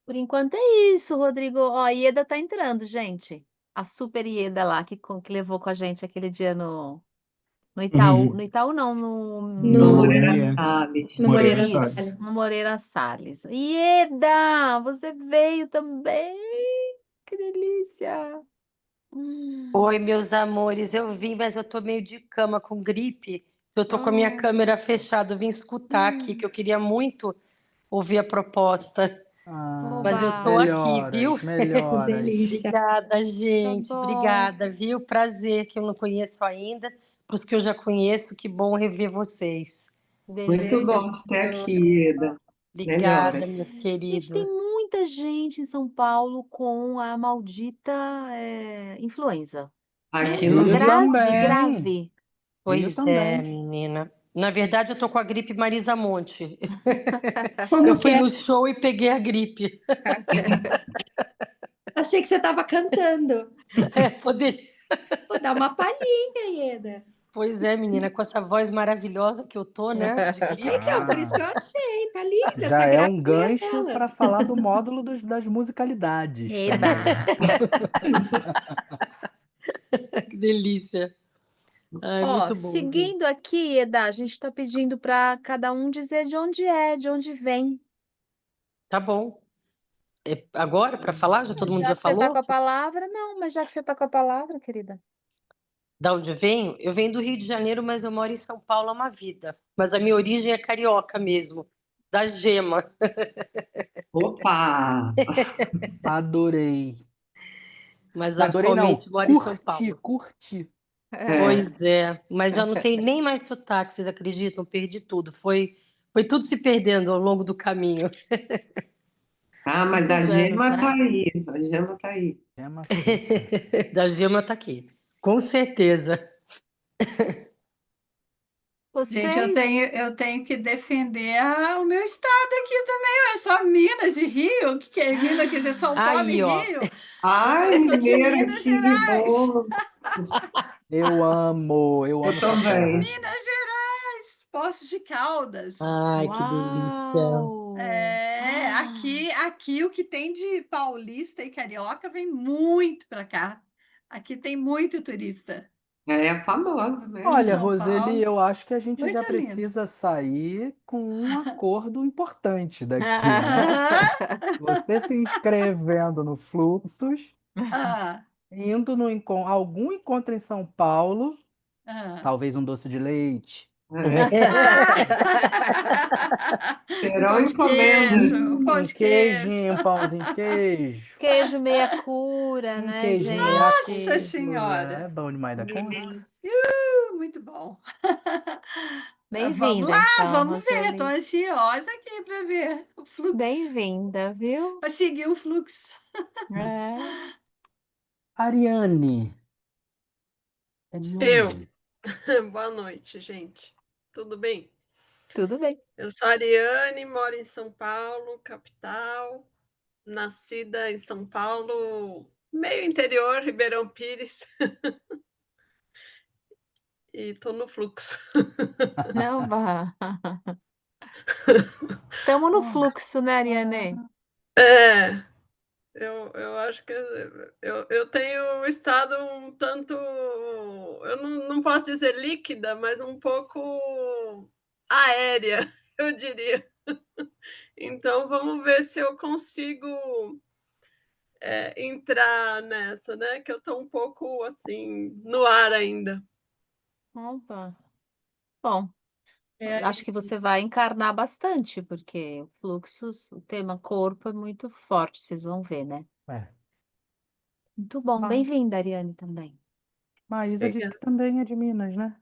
Por enquanto é isso, Rodrigo. Ó, a Ieda tá entrando, gente. A super Ieda lá que levou com a gente aquele dia no Itaú. No Uhum. Itaú não, No No Moreira Moreira, Salles. no Moreira isso, Salles. no Moreira Salles. Ieda, você veio também. Que delícia. Hum. Oi, meus amores, eu vim, mas eu tô meio de cama com gripe. Eu tô com a minha Oh, câmera fechada, eu vim escutar aqui, que eu queria muito ouvir a proposta, mas eu tô oba, aqui, viu? melhoras, Que melhoras. delícia. Obrigada, tá gente, bom. obrigada, viu? Prazer, que eu não conheço ainda. Para os que eu já conheço, que bom rever vocês. Muito Delícia, bom gente. te ter aqui, Eda. Obrigada, Melhora. meus Gente, tem queridos. muita gente em São Paulo com a maldita influenza, né? Aqui É, no Eu Rio Grave, também. grave. Eu pois é, também. menina. Na verdade, eu tô com a gripe Marisa Monte. Eu Como que fui é? no show e peguei a gripe. Achei que você estava cantando. É, poderia. Vou dar uma palhinha, Ieda. Pois é, menina, com essa voz maravilhosa que eu tô, né? De gripe. Então, por isso que Ah, eu achei. Tá linda, já tá é grávida um gancho ela. para falar do módulo das musicalidades também. Eba! Que delícia. Ai, Ó, muito bom, gente. seguindo aqui, Eda, a gente está pedindo para cada um dizer de onde é, de onde vem. Tá bom. É agora para falar? Já todo mundo Já já que você está com falou? a palavra, não, mas já que você está com a palavra, querida. Da onde eu venho? Eu venho do Rio de Janeiro, mas eu moro em São Paulo há uma vida. Mas a minha origem é carioca mesmo, da Gema. Opa! Adorei. Mas Adorei, não. atualmente moro em São Curti, Paulo. curti. É. Pois é, mas já não tem nem mais sotaque, vocês acreditam? Perdi tudo. Foi tudo se perdendo ao longo do caminho. Ah, mas a Muitos anos, Gema tá né? aí. A Gema tá aí. Tema fica. Da Gema tá aqui. Com certeza. Gente, eu Vocês? tenho, eu tenho que defender o meu estado aqui também. É só Minas e Rio. O que que é Minas? Quer dizer, São Paulo e Aí, ó. Rio. Ai, Eu sou de mineira, Minas que Gerais. bom. Eu Eu amo essa também. terra. Minas Gerais, Poços de Caldas. Ai, que delícia. Uau! É, Ah, aqui o que tem de paulista e carioca vem muito para cá. Aqui tem muito turista É famoso de Olha, mesmo. São Roseli, Paulo. eu acho que a gente já Muito lindo. precisa sair com um acordo importante daqui, né? Aham, Você se inscrevendo no Fluxos, ah, indo no algum encontro em São Paulo, ah. talvez um doce de leite, É. Serão Pão de encomendas. queijo, pão um de queijo. queijinho, um pãozinho de queijo, Queijo meia cura, um né, queijinho meia Nossa gente? cura. É Senhora, bom demais Que da conta. delícia. muito bom. Vamos Bem-vinda, lá, então, vamos ver. Estou Roseli. ansiosa aqui para ver o fluxo, Bem-vinda, viu? para seguir o fluxo. É, Ariane, é de Eu. onde? Boa noite, gente. Tudo bem? tudo bem. Eu sou a Ariane, moro em São Paulo, capital, nascida em São Paulo, meio interior, Ribeirão Pires, e estou no fluxo. Não, vá. Estamos no fluxo, né, Ariane? É, eu acho que eu tenho estado um tanto, eu não posso dizer líquida, mas um pouco aérea, eu diria. Então, vamos ver se eu consigo entrar nessa, né? Que eu estou um pouco assim no ar ainda. Opa. Bom, É, acho que você vai encarnar bastante, porque o fluxo, o tema corpo é muito forte, vocês vão ver, né? Ué, Muito bom. Ma- Bem-vinda, Ariane, também. Maísa disse obrigada. que também é de Minas, né?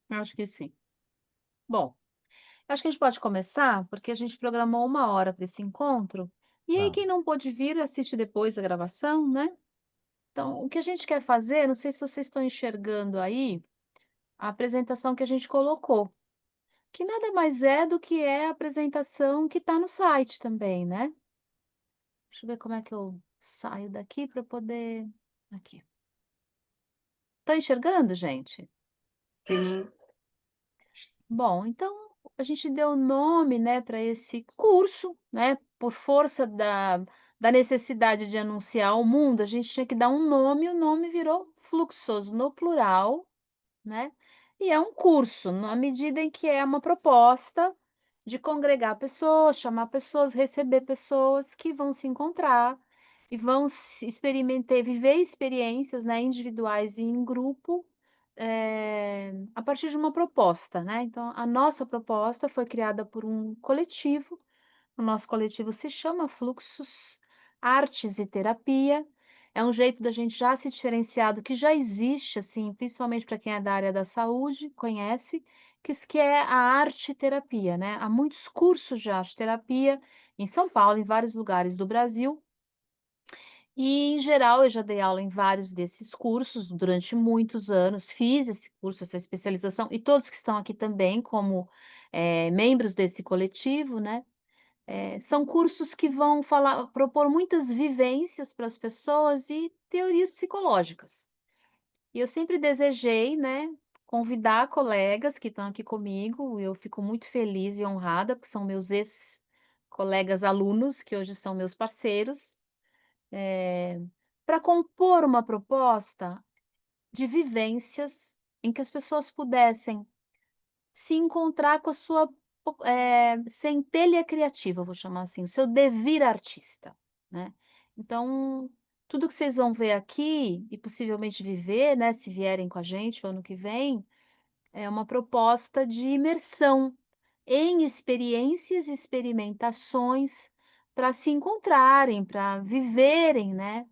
Acho que sim. Bom, acho que a gente pode começar, porque a gente programou 1 hora para esse encontro. E aí, quem Vamos. não pôde vir, assiste depois a gravação, né? Então, o que a gente quer fazer, não sei se vocês estão enxergando aí, a apresentação que a gente colocou, que nada mais é do que é a apresentação que está no site também, né? Deixa eu ver como é que eu saio daqui para poder. Aqui. Estão enxergando, gente? Sim. Bom, então a gente deu nome, né, para esse curso, né, por força da necessidade de anunciar ao mundo, a gente tinha que dar um nome, e o nome virou Fluxos no plural, né, e é um curso, na medida em que é uma proposta de congregar pessoas, chamar pessoas, receber pessoas que vão se encontrar e vão se experimentar, viver experiências, né, individuais e em grupo, a partir de uma proposta, né. Então a nossa proposta foi criada por um coletivo, o nosso coletivo se chama Fluxos Artes e Terapia, é um jeito da gente já se diferenciar do que já existe, assim, principalmente para quem é da área da saúde, conhece, que é a arte terapia, né. Há muitos cursos de arte terapia em São Paulo, em vários lugares do Brasil, e em geral eu já dei aula em vários desses cursos durante muitos anos, fiz esse curso, essa especialização, e todos que estão aqui também como, membros desse coletivo, né. São cursos que vão propor muitas vivências para as pessoas e teorias psicológicas. E eu sempre desejei, né, convidar colegas que estão aqui comigo, e eu fico muito feliz e honrada, porque são meus ex-colegas alunos, que hoje são meus parceiros, para compor uma proposta de vivências em que as pessoas pudessem se encontrar com a sua centelha criativa, eu vou chamar assim, o seu devir artista, né. Então, tudo que vocês vão ver aqui e possivelmente viver, né, se vierem com a gente o ano que vem, é uma proposta de imersão em experiências e experimentações para se encontrarem, para viverem, né,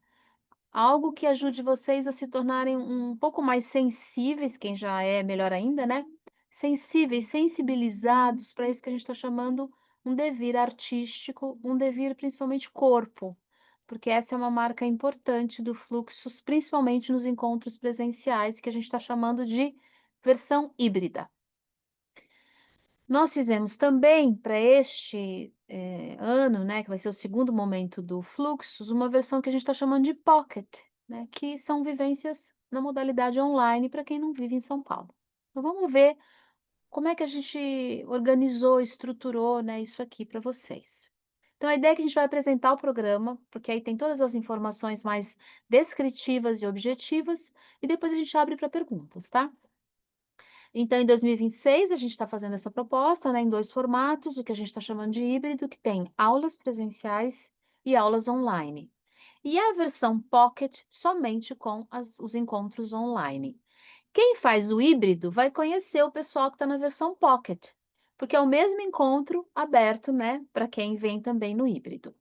algo que ajude vocês a se tornarem um pouco mais sensíveis, quem já é, melhor ainda, né, sensíveis, sensibilizados para isso que a gente está chamando um devir artístico, um devir principalmente corpo, porque essa é uma marca importante do Fluxos, principalmente nos encontros presenciais, que a gente está chamando de versão híbrida. Nós fizemos também para este, ano, né, que vai ser o segundo momento do Fluxos, uma versão que a gente está chamando de Pocket, né, que são vivências na modalidade online para quem não vive em São Paulo. Então vamos ver como é que a gente organizou, estruturou, né, isso aqui para vocês. Então a ideia é que a gente vai apresentar o programa, porque aí tem todas as informações mais descritivas e objetivas, e depois a gente abre para perguntas, tá? Então, em 2026, a gente está fazendo essa proposta, né, em 2 formatos, o que a gente está chamando de híbrido, que tem aulas presenciais e aulas online. E a versão Pocket somente com os encontros online. Quem faz o híbrido vai conhecer o pessoal que está na versão Pocket, porque é o mesmo encontro aberto, né, para quem vem também no híbrido.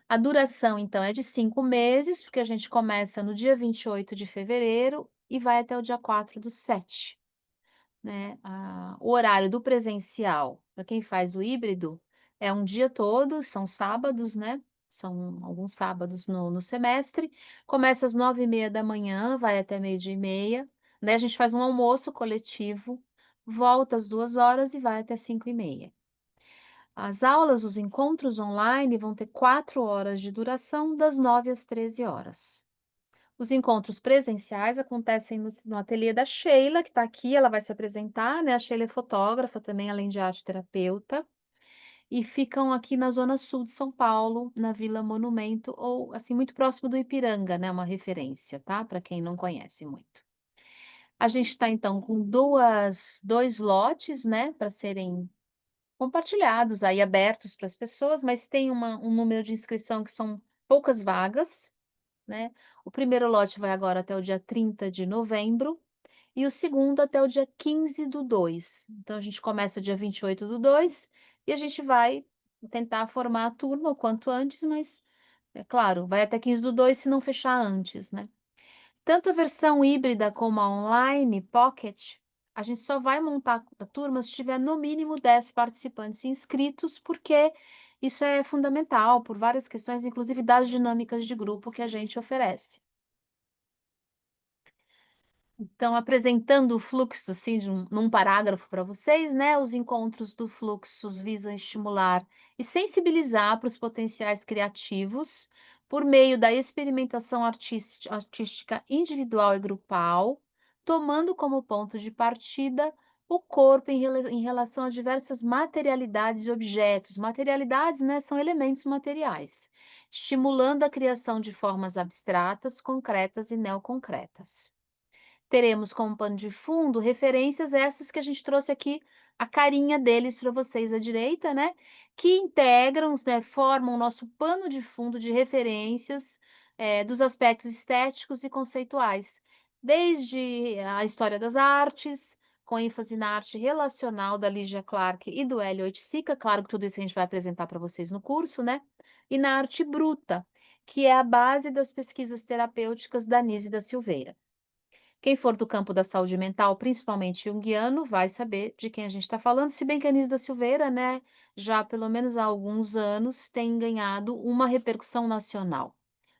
A duração, então, é de 5 meses, porque a gente começa no dia 28 de fevereiro e vai até o dia 4/7. Né, o horário do presencial, para quem faz o híbrido, é um dia todo, são sábados, né, são alguns sábados no semestre, começa às 9h30, vai até 12h30, né, a gente faz um almoço coletivo, volta às 2 horas e vai até 5h30. As aulas, os encontros online vão ter 4 horas de duração, das 9 às 13 horas. Os encontros presenciais acontecem no ateliê da Sheila, que está aqui, ela vai se apresentar, né, a Sheila é fotógrafa também, além de arte terapeuta, e ficam aqui na zona sul de São Paulo, na Vila Monumento, ou assim, muito próximo do Ipiranga, né, uma referência, tá, para quem não conhece muito. A gente está então com 2 lotes, né, para serem compartilhados, aí abertos para as pessoas, mas tem um número de inscrição que são poucas vagas, né. O primeiro lote vai agora até o dia 30 de novembro e o segundo até o dia 15/2. Então a gente começa dia 28/2 e a gente vai tentar formar a turma o quanto antes, mas, é claro, vai até 15/2 se não fechar antes, né. Tanto a versão híbrida como a online Pocket, a gente só vai montar a turma se tiver no mínimo 10 participantes inscritos, porque isso é fundamental por várias questões, inclusive das dinâmicas de grupo que a gente oferece. Então, apresentando o fluxo, assim, num parágrafo para vocês, né, os encontros do Fluxos visam estimular e sensibilizar para os potenciais criativos por meio da experimentação artística individual e grupal, tomando como ponto de partida o corpo em relação a diversas materialidades e objetos. Materialidades, né, são elementos materiais, estimulando a criação de formas abstratas, concretas e neoconcretas. Teremos como pano de fundo referências essas que a gente trouxe aqui, a carinha deles para vocês à direita, né, que integram, né, formam o nosso pano de fundo de referências, dos aspectos estéticos e conceituais, desde a história das artes, com ênfase na arte relacional da Lygia Clark e do Hélio Oiticica, claro que tudo isso a gente vai apresentar para vocês no curso, né, e na arte bruta, que é a base das pesquisas terapêuticas da Nise da Silveira. Quem for do campo da saúde mental, principalmente junguiano, vai saber de quem a gente está falando, se bem que a Anísia da Silveira, né, já pelo menos há alguns anos, tem ganhado uma repercussão nacional,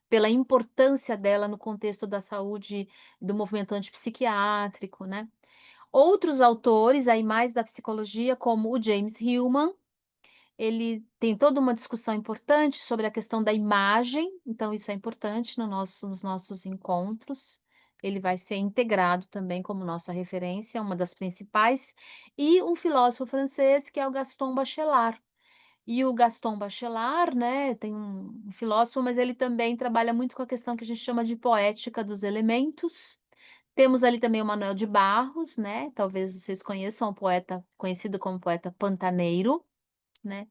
pela importância dela no contexto da saúde, do movimento antipsiquiátrico, né. Outros autores, aí mais da psicologia, como o James Hillman, ele tem toda uma discussão importante sobre a questão da imagem, então isso é importante nos nossos encontros. Ele vai ser integrado também como nossa referência, uma das principais, e um filósofo francês que é o Gaston Bachelard. E o Gaston Bachelard, né, tem um filósofo, mas ele também trabalha muito com a questão que a gente chama de poética dos elementos. Temos ali também o Manuel de Barros, né, talvez vocês conheçam, o poeta conhecido como poeta pantaneiro, né,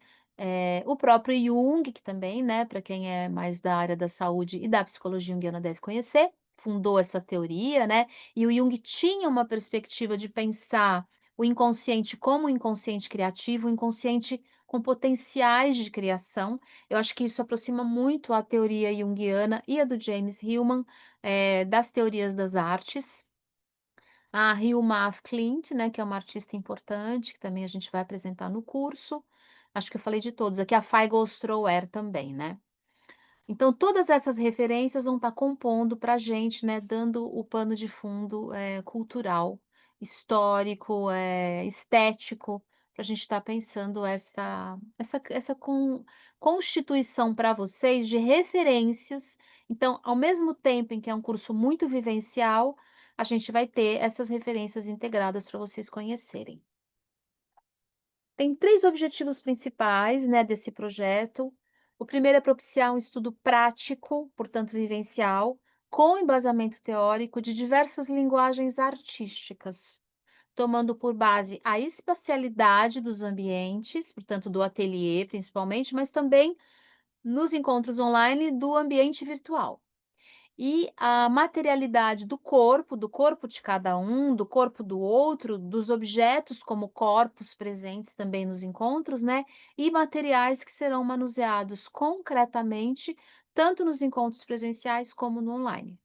o próprio Jung, que também, né, para quem é mais da área da saúde e da psicologia junguiana deve conhecer, fundou essa teoria, né, e o Jung tinha uma perspectiva de pensar o inconsciente como um inconsciente criativo, um inconsciente com potenciais de criação. Eu acho que isso aproxima muito a teoria junguiana e a do James Hillman, das teorias das artes. A Hilma af Klint, né, que é uma artista importante, que também a gente vai apresentar no curso. Acho que eu falei de todos aqui, a Feigo Stroher também, né. Então todas essas referências vão estar compondo para a gente, né, dando o pano de fundo, cultural, histórico, estético, para a gente estar pensando essa constituição para vocês de referências. Então, ao mesmo tempo em que é um curso muito vivencial, a gente vai ter essas referências integradas para vocês conhecerem. Tem 3 objetivos principais, né, desse projeto. O primeiro é propiciar um estudo prático, portanto vivencial, com embasamento teórico de diversas linguagens artísticas, tomando por base a espacialidade dos ambientes, portanto do ateliê principalmente, mas também nos encontros online do ambiente virtual. E a materialidade do corpo de cada um, do corpo do outro, dos objetos como corpos presentes também nos encontros, né, e materiais que serão manuseados concretamente, tanto nos encontros presenciais como no online.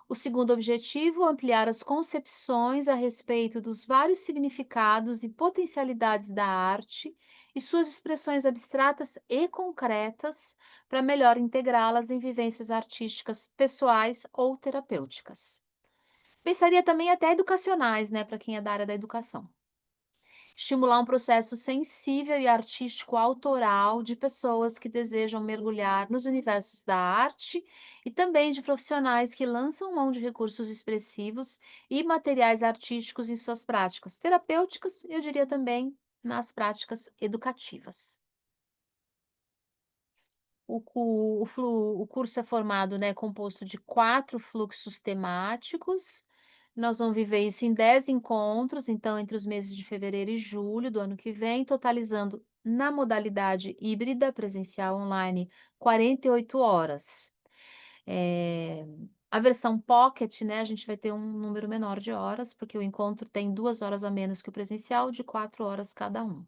O segundo objetivo, ampliar as concepções a respeito dos vários significados e potencialidades da arte e suas expressões abstratas e concretas, para melhor integrá-las em vivências artísticas pessoais ou terapêuticas. Pensaria também até educacionais, né, para quem é da área da educação. Estimular um processo sensível e artístico autoral de pessoas que desejam mergulhar nos universos da arte e também de profissionais que lançam mão de recursos expressivos e materiais artísticos em suas práticas terapêuticas, eu diria também nas práticas educativas. O curso é formado, né, composto de 4 fluxos temáticos. Nós vamos viver isso em 10 encontros, então, entre os meses de fevereiro e julho do ano que vem, totalizando na modalidade híbrida, presencial online, 48 horas. A versão pocket, né, a gente vai ter um número menor de horas, porque o encontro tem 2 horas a menos que o presencial, de 4 horas cada um.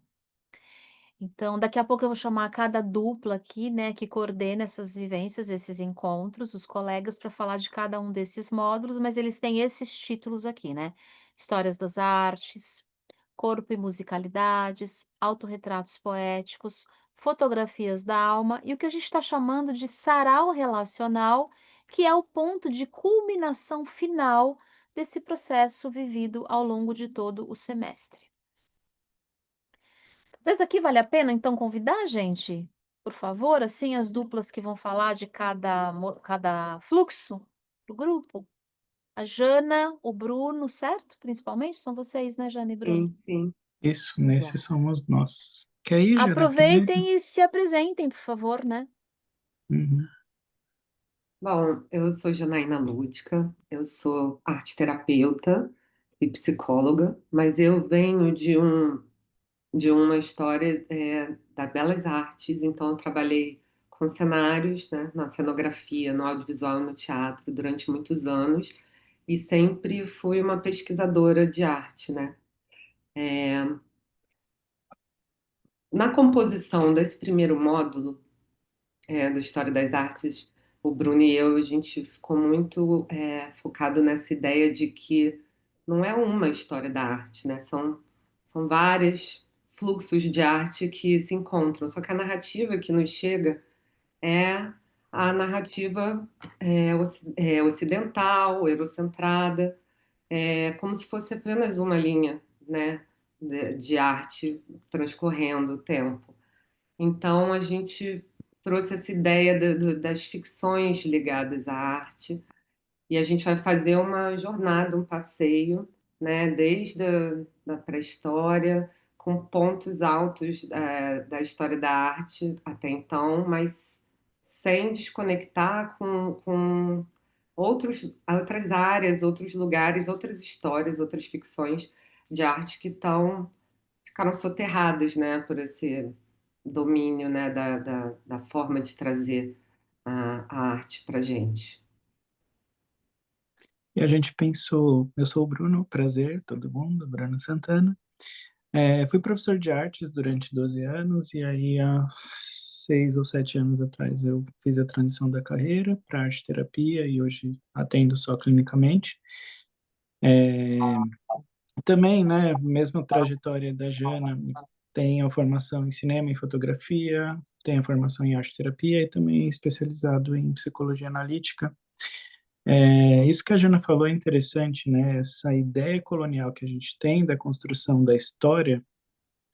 Então, daqui a pouco eu vou chamar cada dupla aqui, né, que coordena essas vivências, esses encontros, os colegas, para falar de cada um desses módulos, mas eles têm esses títulos aqui, né? Histórias das artes, corpo e musicalidades, autorretratos poéticos, fotografias da alma e o que a gente está chamando de sarau relacional, que é o ponto de culminação final desse processo vivido ao longo de todo o semestre. Mas aqui vale a pena, então, convidar, gente? Por favor, assim, as duplas que vão falar de cada fluxo do grupo? A Jana, o Bruno, certo? Principalmente, são vocês, né, Jana e Bruno? Sim, sim. Isso, Vamos nesse lá. somos nós. Quer ir, Jana, primeiro? Aproveitem e se apresentem, por favor, né? Uhum. Bom, eu sou Janaína Lúdica, eu sou arte-terapeuta e psicóloga, mas eu venho de uma história da Belas Artes, então eu trabalhei com cenários, né, na cenografia, no audiovisual e no teatro durante muitos anos e sempre fui uma pesquisadora de arte, né? Na composição desse primeiro módulo, da História das Artes, o Bruno e eu, a gente ficou muito focado nessa ideia de que não é uma história da arte, né? São vários fluxos de arte que se encontram. Só que a narrativa que nos chega é a narrativa ocidental, eurocentrada, como se fosse apenas uma linha, né, de arte transcorrendo o tempo. Então, a gente trouxe essa ideia das ficções ligadas à arte, e a gente vai fazer uma jornada, um passeio, né, desde da pré-história, com pontos altos da história da arte até então, mas sem desconectar com outras áreas, outros lugares, outras histórias, outras ficções de arte que ficaram soterradas, né, por esse domínio, né, da forma de trazer a arte para gente. E a gente pensou, eu sou o Bruno, prazer, todo mundo, Bruno Santana. Fui professor de artes durante 12 anos e aí há 6 ou 7 anos atrás eu fiz a transição da carreira para arte terapia e hoje atendo só clinicamente. Também, né, mesma trajetória da Jana, tenho formação em cinema e fotografia, tenho formação em arte terapia e também especializado em psicologia analítica. Isso que a Jana falou é interessante, né? Essa ideia colonial que a gente tem da construção da história,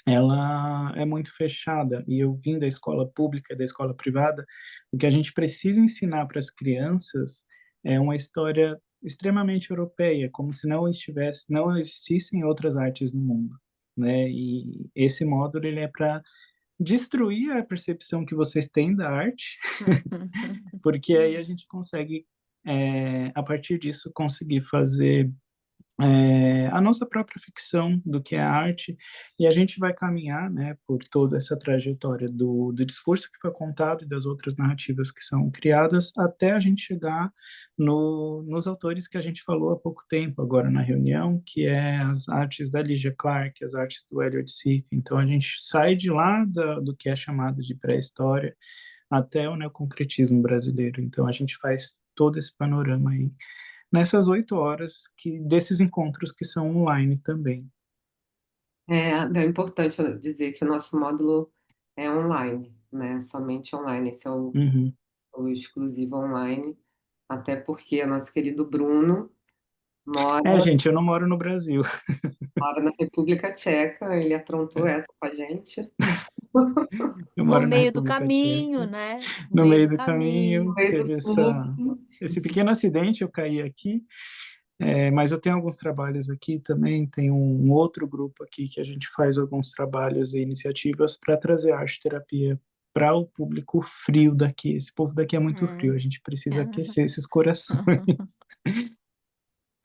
ela é muito fechada. E eu vim da escola pública e da escola privada, o que a gente precisa ensinar para as crianças é uma história extremamente europeia, como se não existissem outras artes no mundo, né? E esse módulo ele é para destruir a percepção que vocês têm da arte, porque aí a gente consegue a partir disso conseguir fazer a nossa própria ficção do que é a arte, e a gente vai caminhar, né, por toda essa trajetória do discurso que foi contado e das outras narrativas que são criadas, até a gente chegar nos autores que a gente falou há pouco tempo, agora na reunião, que é as artes da Lygia Clark, as artes do Eliot Siff. Então a gente sai de lá do que é chamado de pré-história até o neoconcretismo brasileiro. Então a gente faz todo esse panorama aí nessas 8 horas desses encontros que são online também. É importante dizer que o nosso módulo é online, né? Somente online. Esse é Uhum. o exclusivo online, até porque o nosso querido Bruno Gente, eu não moro no Brasil. mora na República Tcheca, ele aprontou essa com a gente. Eu No moro na meio do República caminho, Tcheca. né? No No meio meio do do caminho, No meio do teve fluxo. esse pequeno acidente, eu caí aqui. Mas eu tenho alguns trabalhos aqui também, tem um outro grupo aqui que a gente faz alguns trabalhos e iniciativas para trazer arte-terapia para o público frio daqui. Esse povo daqui é muito frio, a gente precisa aquecer esses corações.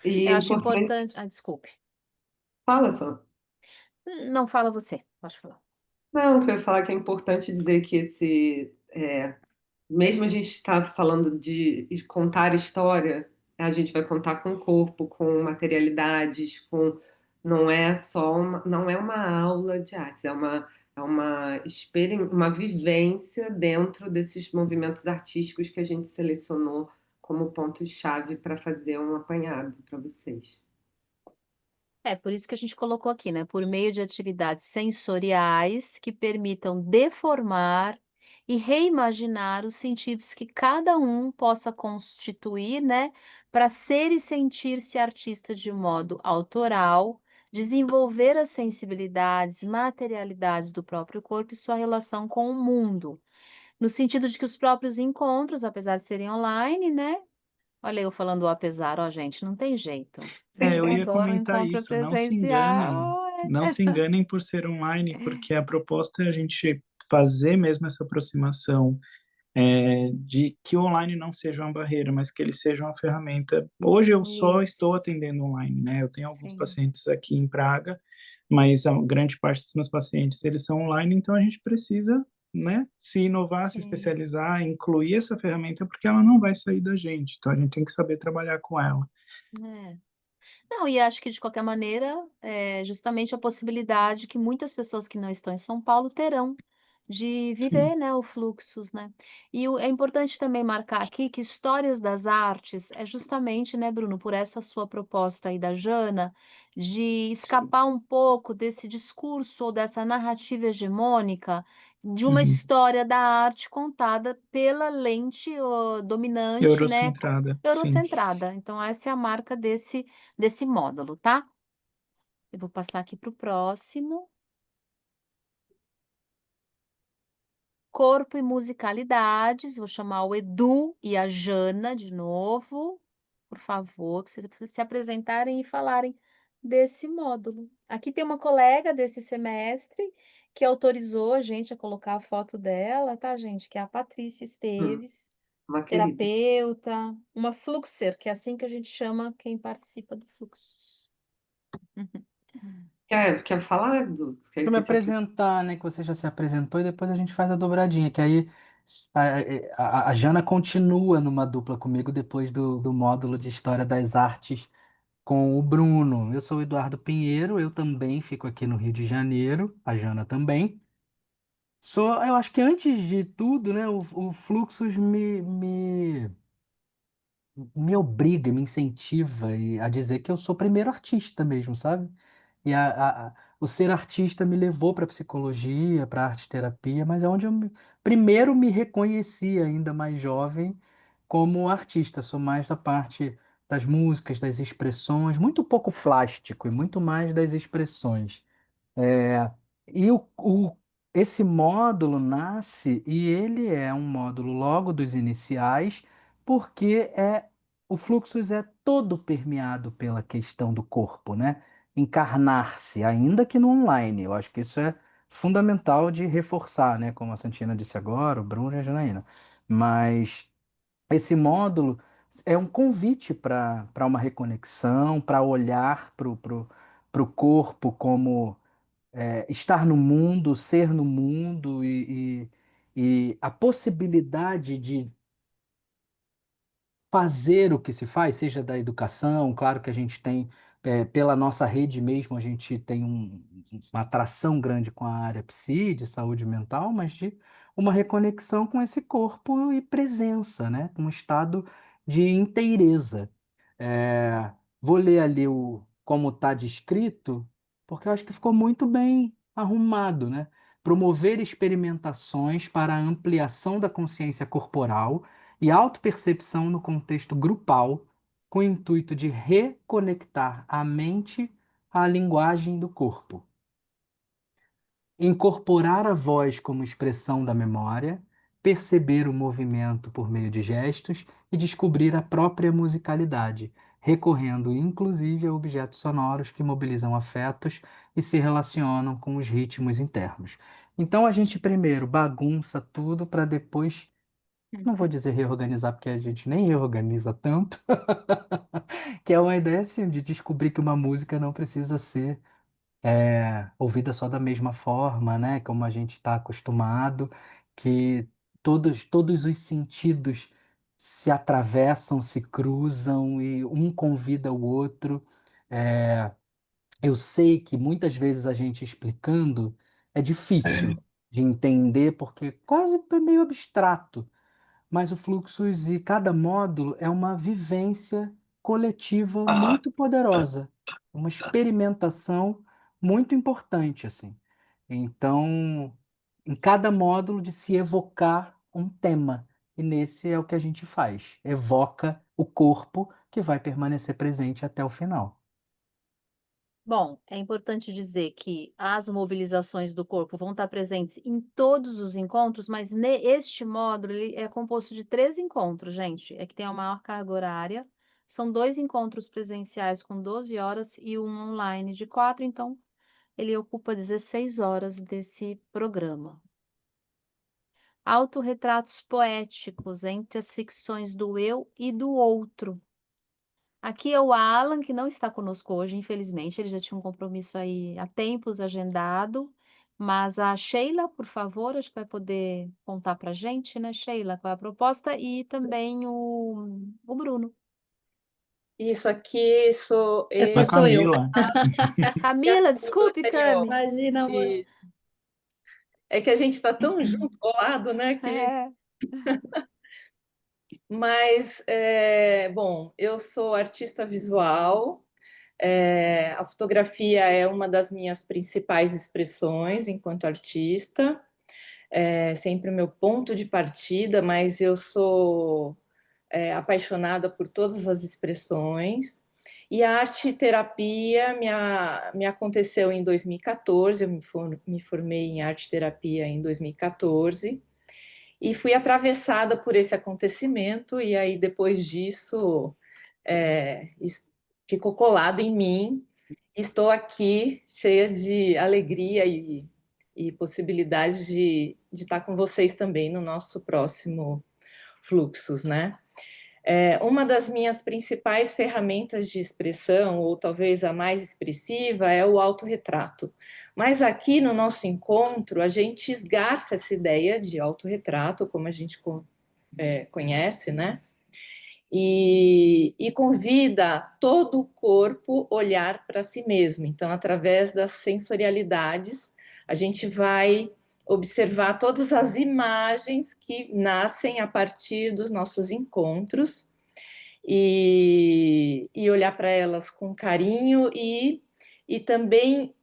E Eu é acho importante. importante. Ah, desculpe. Fala só. Não fala você, pode falar. Não, que eu ia falar que é importante dizer que mesmo a gente está falando de contar história, a gente vai contar com o corpo, com materialidades, não é uma aula de artes, uma vivência dentro desses movimentos artísticos que a gente selecionou como ponto-chave para fazer um apanhado para vocês. Por isso que a gente colocou aqui, né? Por meio de atividades sensoriais que permitam deformar e reimaginar os sentidos que cada um possa constituir, né? Para ser e sentir-se artista de modo autoral, desenvolver as sensibilidades, materialidades do próprio corpo e sua relação com o mundo. No sentido de que os próprios encontros, apesar de serem online, né? Olha eu falando o apesar, ó, gente, não tem jeito. Eu Eu ia adoro o comentar encontro isso, presencial. não se enganem por ser online, porque a proposta é a gente fazer mesmo essa aproximação, de que o online não seja uma barreira, mas que ele seja uma ferramenta. Hoje eu só estou Isso, atendendo online, né? Eu tenho alguns sim, pacientes aqui em Praga, mas a grande parte dos meus pacientes, eles são online, então a gente precisa, né, se inovar, se sim. especializar, incluir essa ferramenta, porque ela não vai sair da gente, então a gente tem que saber trabalhar com ela. É. Não, e acho que de qualquer maneira, justamente a possibilidade que muitas pessoas que não estão em São Paulo terão de Sim. viver, né, o Fluxus, né. E é importante também marcar aqui que Histórias das Artes é justamente, né, Bruno, por essa sua proposta aí da Jana, de Sim. escapar um pouco desse discurso ou dessa narrativa hegemônica de uma Uhum. história da arte contada pela lente, dominante, né, Eurocentrada, sim. eurocentrada. Então essa é a marca desse módulo, tá? Eu vou passar aqui para o próximo. Corpo e musicalidades. Vou chamar o Edu e a Jana de novo, por favor, para vocês se apresentarem e falarem desse módulo. Aqui tem uma colega desse semestre que autorizou a gente a colocar a foto dela, tá, gente? Que é a Patrícia Hum, Esteves, uma querida. terapeuta, uma fluxer, que é assim que a gente chama quem participa do Fluxus. Quer falar, Edu? Que aí Deixa eu me você se apresenta. apresentar, né? Que você já se apresentou e depois a gente faz a dobradinha, que aí a Jana continua numa dupla comigo depois do módulo de História das Artes com o Bruno. Eu sou o Eduardo Pinheiro, eu também fico aqui no Rio de Janeiro, a Jana também. Eu acho que antes de tudo, né, o Fluxus me obriga, me incentiva a dizer que eu sou primeiro artista mesmo, sabe? E o ser artista me levou para psicologia, para arte terapia, mas é onde primeiro me reconheci ainda mais jovem como artista. Sou mais da parte das músicas, das expressões, muito pouco plástico e muito mais das expressões. É, e esse módulo nasce, e ele é um módulo logo dos iniciais, porque o Fluxus é todo permeado pela questão do corpo, né? Encarnar-se, ainda que no online. Eu acho que isso é fundamental de reforçar, né? Como a Santina disse agora, o Bruno e a Janaína. Mas esse módulo é um convite para uma reconexão, para olhar para o corpo como estar no mundo, ser no mundo e a possibilidade de fazer o que se faz, seja da educação, claro que a gente tem, pela nossa rede mesmo, a gente tem uma atração grande com a área psi, de saúde mental, mas de uma reconexão com esse corpo e presença, né? Um estado de inteireza. Vou ler ali como está descrito, porque eu acho que ficou muito bem arrumado, né? Promover experimentações para a ampliação da consciência corporal e autopercepção no contexto grupal, com o intuito de reconectar a mente à linguagem do corpo. Incorporar a voz como expressão da memória, perceber o movimento por meio de gestos e descobrir a própria musicalidade, recorrendo inclusive a objetos sonoros que mobilizam afetos e se relacionam com os ritmos internos. Então a gente primeiro bagunça tudo para depois, não vou dizer reorganizar, porque a gente nem reorganiza tanto, que é uma ideia assim de descobrir que uma música não precisa ser ouvida só da mesma forma, né? Como a gente está acostumado, que todos os sentidos se atravessam, se cruzam e um convida o outro. É, eu sei que muitas vezes a gente explicando é difícil de entender porque quase é meio abstrato, mas o Fluxus e cada módulo é uma vivência coletiva muito poderosa, uma experimentação muito importante, assim. Então, em cada módulo de se evocar um tema, e nesse é o que a gente faz, evoca o corpo que vai permanecer presente até o final. Bom, é importante dizer que as mobilizações do corpo vão estar presentes em todos os encontros, mas este módulo ele é composto de 3 encontros, gente. É que tem a maior carga horária. São 2 encontros presenciais com 12 horas e um online de 4, então ele ocupa 16 horas desse programa. Autorretratos poéticos entre as ficções do eu e do outro. Aqui é o Alan, que não está conosco hoje, infelizmente, ele já tinha um compromisso aí há tempos agendado, mas a Sheila, por favor, acho que vai poder contar para a gente, né, Sheila, qual é a proposta, e também o Bruno. Isso aqui sou Essa A sou eu. Camila. Camila, desculpe, Cami. Imagina, amor. É que a gente está tão junto, colado, né? É. Mas, bom, eu sou artista visual, a fotografia é uma das minhas principais expressões enquanto artista, é sempre o meu ponto de partida, mas eu sou apaixonada por todas as expressões. E a arte-terapia me aconteceu em 2014, eu me formei em arte-terapia em 2014, e fui atravessada por esse acontecimento, e aí depois disso ficou colado em mim. Estou aqui cheia de alegria e possibilidade de estar com vocês também no nosso próximo Fluxos, né? Uma das minhas principais ferramentas de expressão, ou talvez a mais expressiva, é o autorretrato. Mas aqui no nosso encontro, a gente esgarça essa ideia de autorretrato, como a gente conhece, né? E convida todo o corpo a olhar para si mesmo. Então, através das sensorialidades, a gente vai observar todas as imagens que nascem a partir dos nossos encontros e olhar para elas com carinho e também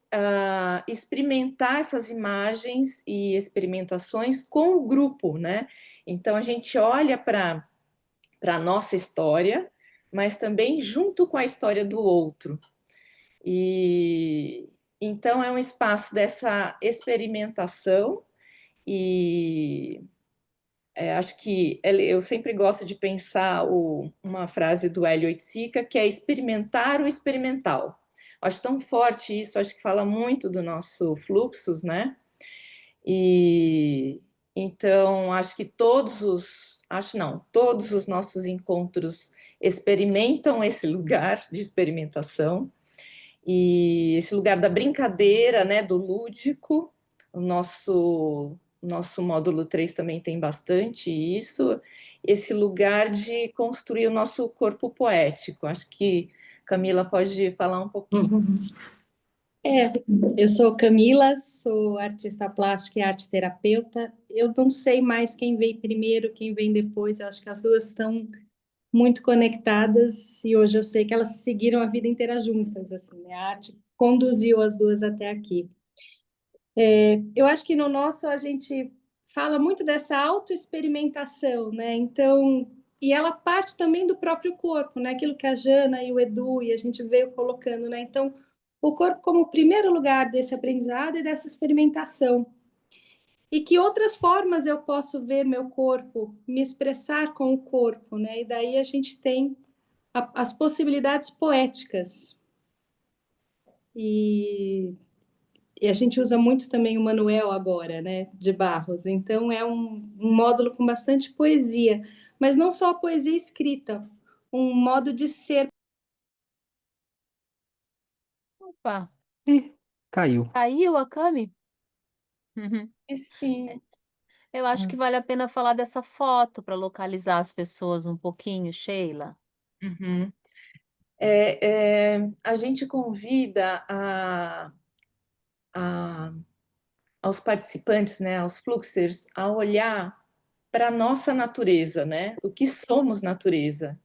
experimentar essas imagens e experimentações com o grupo, né? Então, a gente olha para a nossa história, mas também junto com a história do outro. E então é um espaço dessa experimentação e acho que eu sempre gosto de pensar uma frase do Hélio Oiticica, que é experimentar o experimental. Acho tão forte isso, acho que fala muito do nosso Fluxos, né? E então acho que todos os nossos encontros experimentam esse lugar de experimentação e esse lugar da brincadeira, né, do lúdico. O nosso módulo 3 também tem bastante isso, esse lugar de construir o nosso corpo poético. Acho que Camila pode falar um pouquinho. Eu sou Camila, sou artista plástica e arte terapeuta. Eu não sei mais quem veio primeiro, quem vem depois. Eu acho que as duas estão muito conectadas e hoje eu sei que elas seguiram a vida inteira juntas, assim, né? A arte conduziu as duas até aqui. Eu acho que no nosso a gente fala muito dessa autoexperimentação, né? Então, e ela parte também do próprio corpo, né? Aquilo que a Jana e o Edu e a gente veio colocando, né? Então, o corpo como o primeiro lugar desse aprendizado e dessa experimentação. E que outras formas eu posso ver meu corpo, me expressar com o corpo, né? E daí a gente tem as possibilidades poéticas. E a gente usa muito também o Manuel agora, né, de Barros. Então é um módulo com bastante poesia, mas não só a poesia escrita, um modo de ser. Opa, Ih, caiu. caiu a Cami? Sim. Eu acho que vale a pena falar dessa foto para localizar as pessoas um pouquinho, Sheila. Uhum. A gente convida aos participantes, né, aos fluxers, a olhar para a nossa natureza, né? O que somos natureza.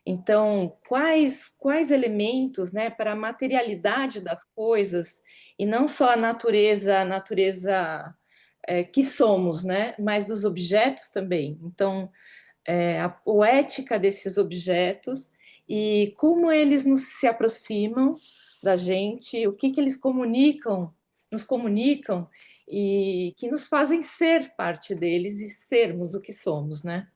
Então, quais elementos, né, para a materialidade das coisas e não só a natureza que somos, né, mas dos objetos também. Então, a poética desses objetos e como eles se aproximam da gente, o que eles nos comunicam e que nos fazem ser parte deles e sermos o que somos, né?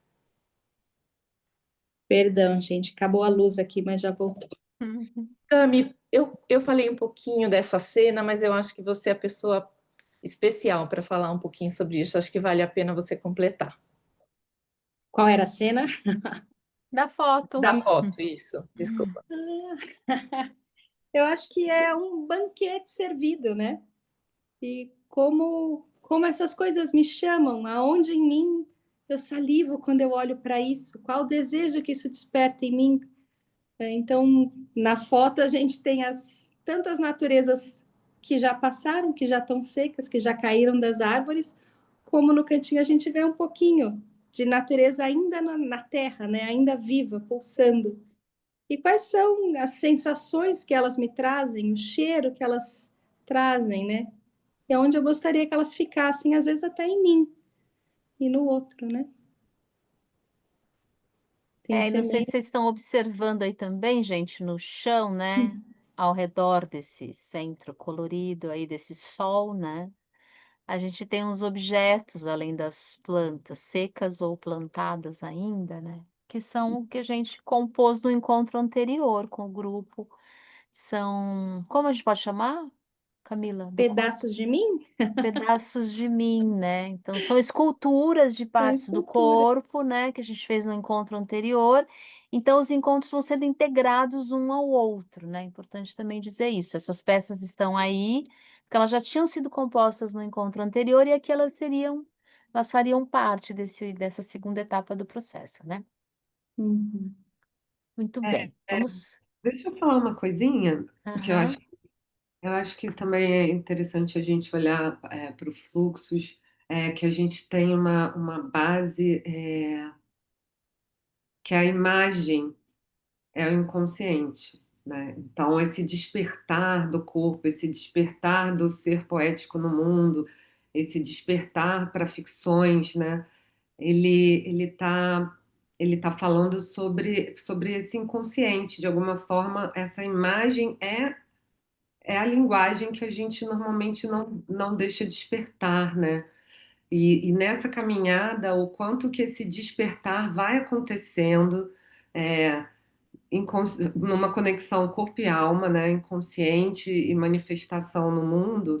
Perdão, gente, acabou a luz aqui, mas já voltou. Uhum. Cami, eu falei um pouquinho dessa cena, mas eu acho que você é a pessoa especial para falar um pouquinho sobre isso. Acho que vale a pena você completar. Qual era a cena? Da foto. Da foto, isso. Desculpa. Eu acho que é um banquete servido, né? E como essas coisas me chamam, aonde em mim eu salivo quando eu olho para isso, qual o desejo que isso desperta em mim. Então, na foto a gente tem tanto as naturezas que já passaram, que já estão secas, que já caíram das árvores, como no cantinho a gente vê um pouquinho de natureza ainda na terra, né? Ainda viva, pulsando. E quais são as sensações que elas me trazem, o cheiro que elas trazem, né? E é onde eu gostaria que elas ficassem, às vezes até em mim e no outro, né? Tem E não sei se semente. vocês estão observando aí também, gente, no chão, né? Ao redor desse centro colorido aí, desse sol, né? A gente tem uns objetos, além das plantas secas ou plantadas ainda, né? Que são o que a gente compôs no encontro anterior com o grupo. São, como a gente pode chamar, Camila, do corpo? Pedaços de mim? Pedaços de mim, né? Então, são esculturas de São partes do escultura. corpo, né? Que a gente fez no encontro anterior. Então, os encontros vão sendo integrados um ao outro, né? É importante também dizer isso. Essas peças estão aí, porque elas já tinham sido compostas no encontro anterior e aqui elas fariam parte dessa segunda etapa do processo, né? Uhum. Muito É, bem. Vamos. deixa eu falar uma coisinha, que Aham. eu acho que também é interessante a gente olhar para os fluxos, que a gente tem uma base, que a imagem é o inconsciente, né? Então, esse despertar do corpo, esse despertar do ser poético no mundo, esse despertar para ficções, né? Ele tá falando sobre esse inconsciente. De alguma forma, essa imagem é a linguagem que a gente normalmente não deixa despertar, né? E nessa caminhada, o quanto que esse despertar vai acontecendo, é, numa conexão corpo e alma, né? Inconsciente e manifestação no mundo.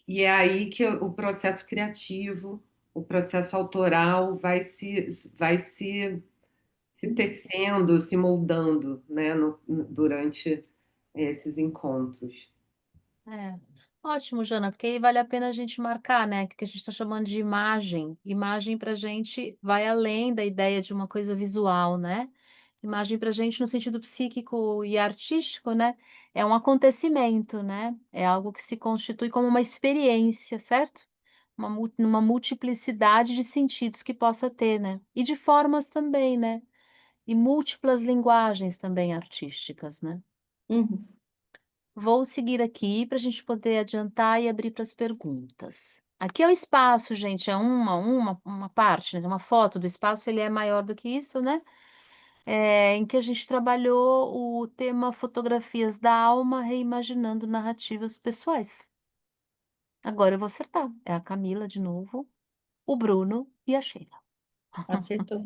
E é aí que o processo criativo, o processo autoral vai se tecendo, se moldando, né? Durante esses encontros. É. Ótimo, Jana, porque aí vale a pena a gente marcar, né? Que a gente está chamando de imagem. Imagem para a gente vai além da ideia de uma coisa visual, né? Imagem para a gente no sentido psíquico e artístico, né? É um acontecimento, né? É algo que se constitui como uma experiência, certo? Uma multiplicidade de sentidos que possa ter, né? E de formas também, né? E múltiplas linguagens também artísticas, né? Uhum. Vou seguir aqui para a gente poder adiantar e abrir para as perguntas. Aqui é o espaço, gente, é uma parte, né? Uma foto do espaço, ele é maior do que isso, né? Em que a gente trabalhou o tema Fotografias da Alma, reimaginando narrativas pessoais. Agora eu vou acertar. É a Camila de novo, o Bruno e a Sheila. Acertou.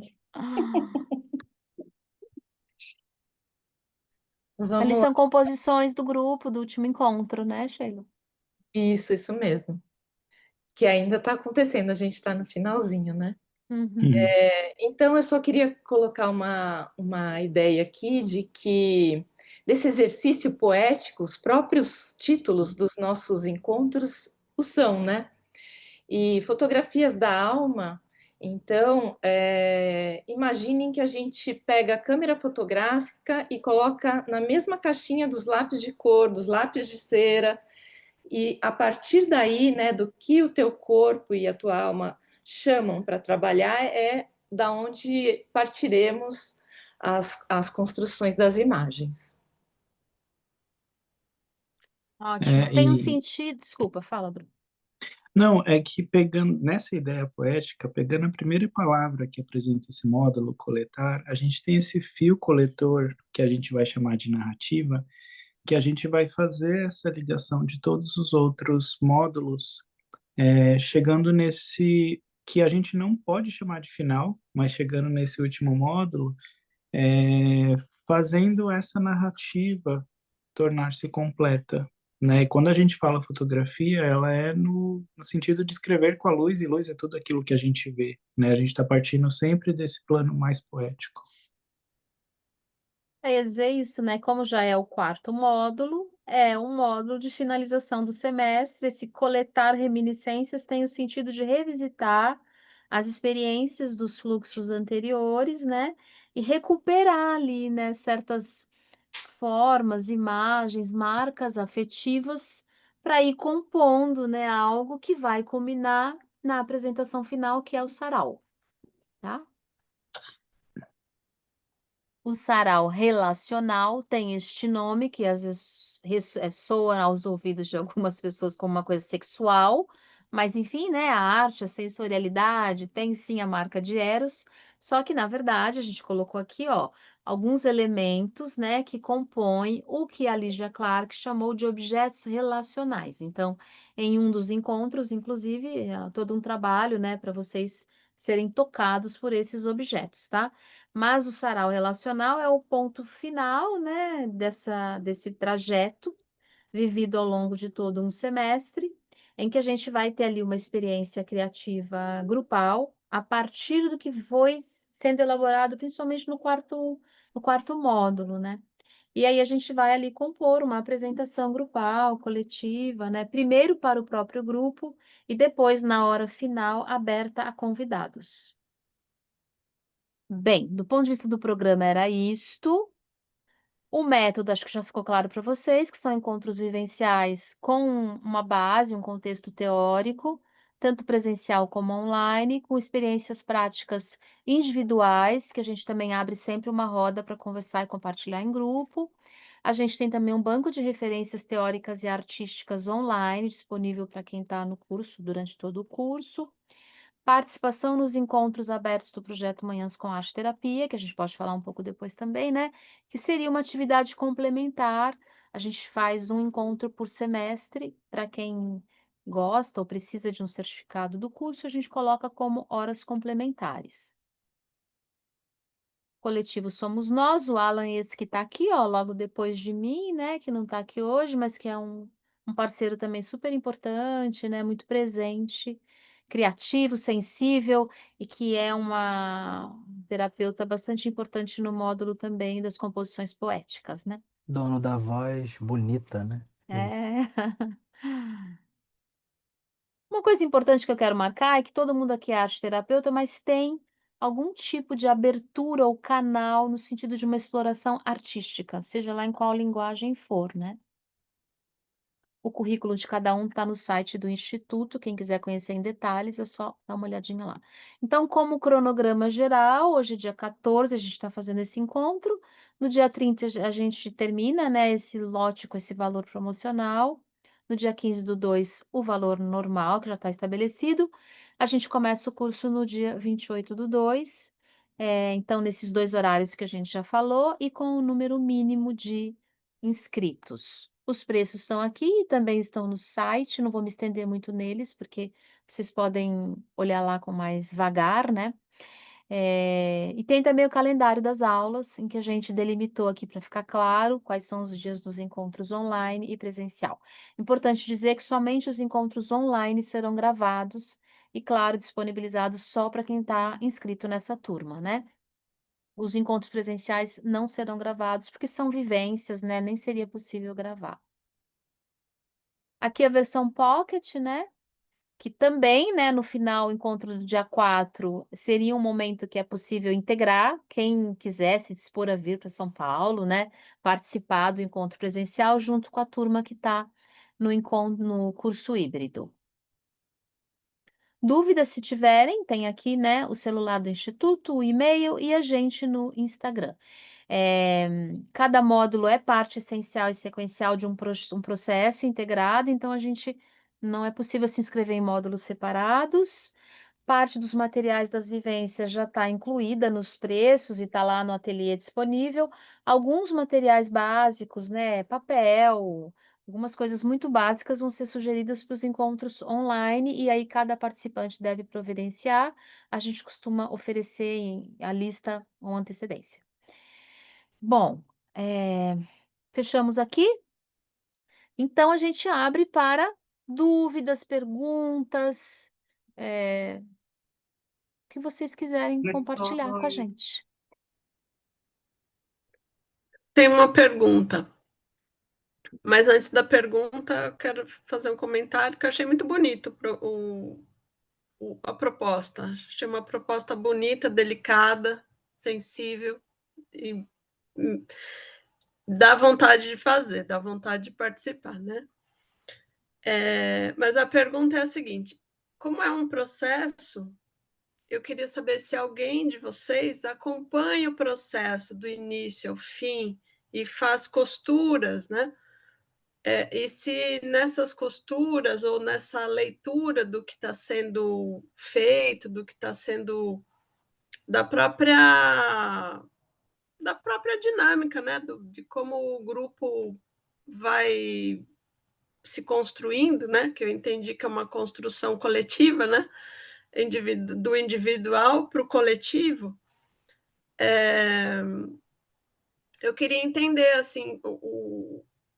Ali Vamos lá. são composições do grupo do último encontro, né, Sheila? Isso mesmo. Que ainda está acontecendo, a gente está no finalzinho, né? Uhum. Então, eu só queria colocar uma ideia aqui de que, desse exercício poético, os próprios títulos dos nossos encontros o são, né? E fotografias da alma, então, imaginem que a gente pega a câmera fotográfica e coloca na mesma caixinha dos lápis de cor, dos lápis de cera, e a partir daí, né, do que o teu corpo e a tua alma chamam para trabalhar, é da onde partiremos as construções das imagens. Ótimo. É, Tem um e sentido. Desculpa, fala, Bruno. Não, é que pegando nessa ideia poética, pegando a primeira palavra que apresenta esse módulo, coletar, a gente tem esse fio coletor, que a gente vai chamar de narrativa, que a gente vai fazer essa ligação de todos os outros módulos, chegando nesse que a gente não pode chamar de final, mas chegando nesse último módulo, fazendo essa narrativa tornar-se completa, né? E quando a gente fala fotografia, ela é no sentido de escrever com a luz, e luz é tudo aquilo que a gente vê, né? A gente está partindo sempre desse plano mais poético. Eu ia dizer isso, né? Como já é o quarto módulo, é um módulo de finalização do semestre. Esse coletar reminiscências tem o sentido de revisitar as experiências dos fluxos anteriores, né? E recuperar ali, né, certas formas, imagens, marcas afetivas para ir compondo, né, algo que vai culminar na apresentação final, que é o sarau, tá? O sarau relacional tem este nome que às vezes soa aos ouvidos de algumas pessoas como uma coisa sexual, mas enfim, né, a arte, a sensorialidade tem sim a marca de Eros, só que na verdade a gente colocou aqui, ó, alguns elementos, né, que compõem o que a Lígia Clark chamou de objetos relacionais. Então, em um dos encontros, inclusive, todo um trabalho, né, para vocês serem tocados por esses objetos, tá? Mas o sarau relacional é o ponto final, né, desse trajeto vivido ao longo de todo um semestre, em que a gente vai ter ali uma experiência criativa grupal a partir do que foi sendo elaborado, principalmente no quarto módulo, né? E aí a gente vai ali compor uma apresentação grupal, coletiva, né? Primeiro para o próprio grupo e depois, na hora final, aberta a convidados. Bem, do ponto de vista do programa era isto. O método, acho que já ficou claro para vocês, que são encontros vivenciais com uma base, um contexto teórico, tanto presencial como online, com experiências práticas individuais, que a gente também abre sempre uma roda para conversar e compartilhar em grupo. A gente tem também um banco de referências teóricas e artísticas online, disponível para quem está no curso, durante todo o curso. Participação nos encontros abertos do projeto Manhãs com Arte Terapia, que a gente pode falar um pouco depois também, né? Que seria uma atividade complementar. A gente faz um encontro por semestre, para quem gosta ou precisa de um certificado do curso, a gente coloca como horas complementares. Coletivo Somos Nós, o Alan, esse que está aqui, ó, logo depois de mim, né? Que não está aqui hoje, mas que é um parceiro também super importante, né? Muito presente, criativo, sensível e que é uma terapeuta bastante importante no módulo também das composições poéticas, né? Dono da voz bonita, né? É. Uma coisa importante que eu quero marcar é que todo mundo aqui é arte terapeuta, mas tem algum tipo de abertura ou canal no sentido de uma exploração artística, seja lá em qual linguagem for, né? O currículo de cada um está no site do Instituto, quem quiser conhecer em detalhes é só dar uma olhadinha lá. Então, como cronograma geral, hoje é dia 14, a gente está fazendo esse encontro. No dia 30 a gente termina, né, esse lote com esse valor promocional. No dia 15/2, o valor normal, que já está estabelecido. A gente começa o curso no dia 28/2. Então, nesses 2 horários que a gente já falou, e com o número mínimo de inscritos. Os preços estão aqui e também estão no site, não vou me estender muito neles, porque vocês podem olhar lá com mais vagar, né? E tem também o calendário das aulas, em que a gente delimitou aqui para ficar claro quais são os dias dos encontros online e presencial. Importante dizer que somente os encontros online serão gravados e, claro, disponibilizados só para quem está inscrito nessa turma, né? Os encontros presenciais não serão gravados, porque são vivências, né? Nem seria possível gravar. Aqui a versão Pocket, né? Que também, né, no final, o encontro do dia 4, seria um momento que é possível integrar, quem quisesse dispor a vir para São Paulo, né? Participar do encontro presencial junto com a turma que está no curso híbrido. Dúvidas, se tiverem, tem aqui, né, o celular do Instituto, o e-mail e a gente no Instagram. Cada módulo é parte essencial e sequencial de um processo integrado, então a gente Não é possível se inscrever em módulos separados. Parte dos materiais das vivências já está incluída nos preços e está lá no ateliê disponível. Alguns materiais básicos, né, papel, algumas coisas muito básicas vão ser sugeridas para os encontros online e aí cada participante deve providenciar. A gente costuma oferecer a lista com antecedência. Bom, fechamos aqui. Então a gente abre para dúvidas, perguntas, o que vocês quiserem compartilhar com a Reflexões. gente. Tem uma pergunta, mas antes da pergunta, eu quero fazer um comentário que eu achei muito bonito a proposta. Achei uma proposta bonita, delicada, sensível, e dá vontade de fazer, dá vontade de participar, né? Mas a pergunta é a seguinte: como é um processo, eu queria saber se alguém de vocês acompanha o processo do início ao fim e faz costuras, né? E se nessas costuras ou nessa leitura do que está sendo feito, do que está sendo da própria dinâmica, né? De como o grupo vai se construindo, né? Que eu entendi que é uma construção coletiva, né? Do individual para o coletivo. Eu queria entender assim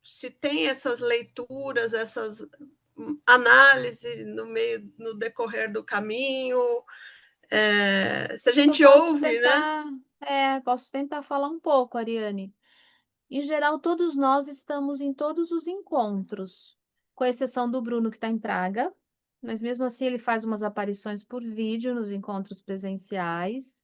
se tem essas leituras, essas análises no decorrer do caminho, se a gente ouve, né? Posso tentar falar um pouco, Ariane. Em geral, todos nós estamos em todos os encontros, com exceção do Bruno, que está em Praga, mas mesmo assim ele faz umas aparições por vídeo nos encontros presenciais.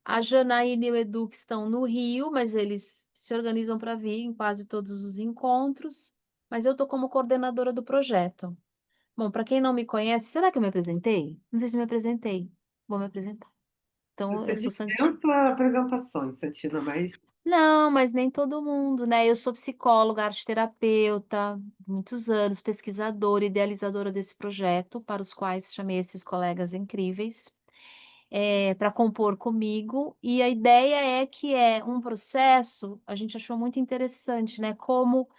A Janaína e o Edu que estão no Rio, mas eles se organizam para vir em quase todos os encontros. Mas eu estou como coordenadora do projeto. Bom, para quem não me conhece, será que eu me apresentei? Não sei se me apresentei. Vou me apresentar. Então, Você eu sou Santina. dispensa apresentações, Santina, mas Não, mas nem todo mundo, né? Eu sou psicóloga, arteterapeuta, muitos anos, pesquisadora, idealizadora desse projeto, para os quais chamei esses colegas incríveis, para compor comigo. E a ideia é que é um processo, a gente achou muito interessante, né? Como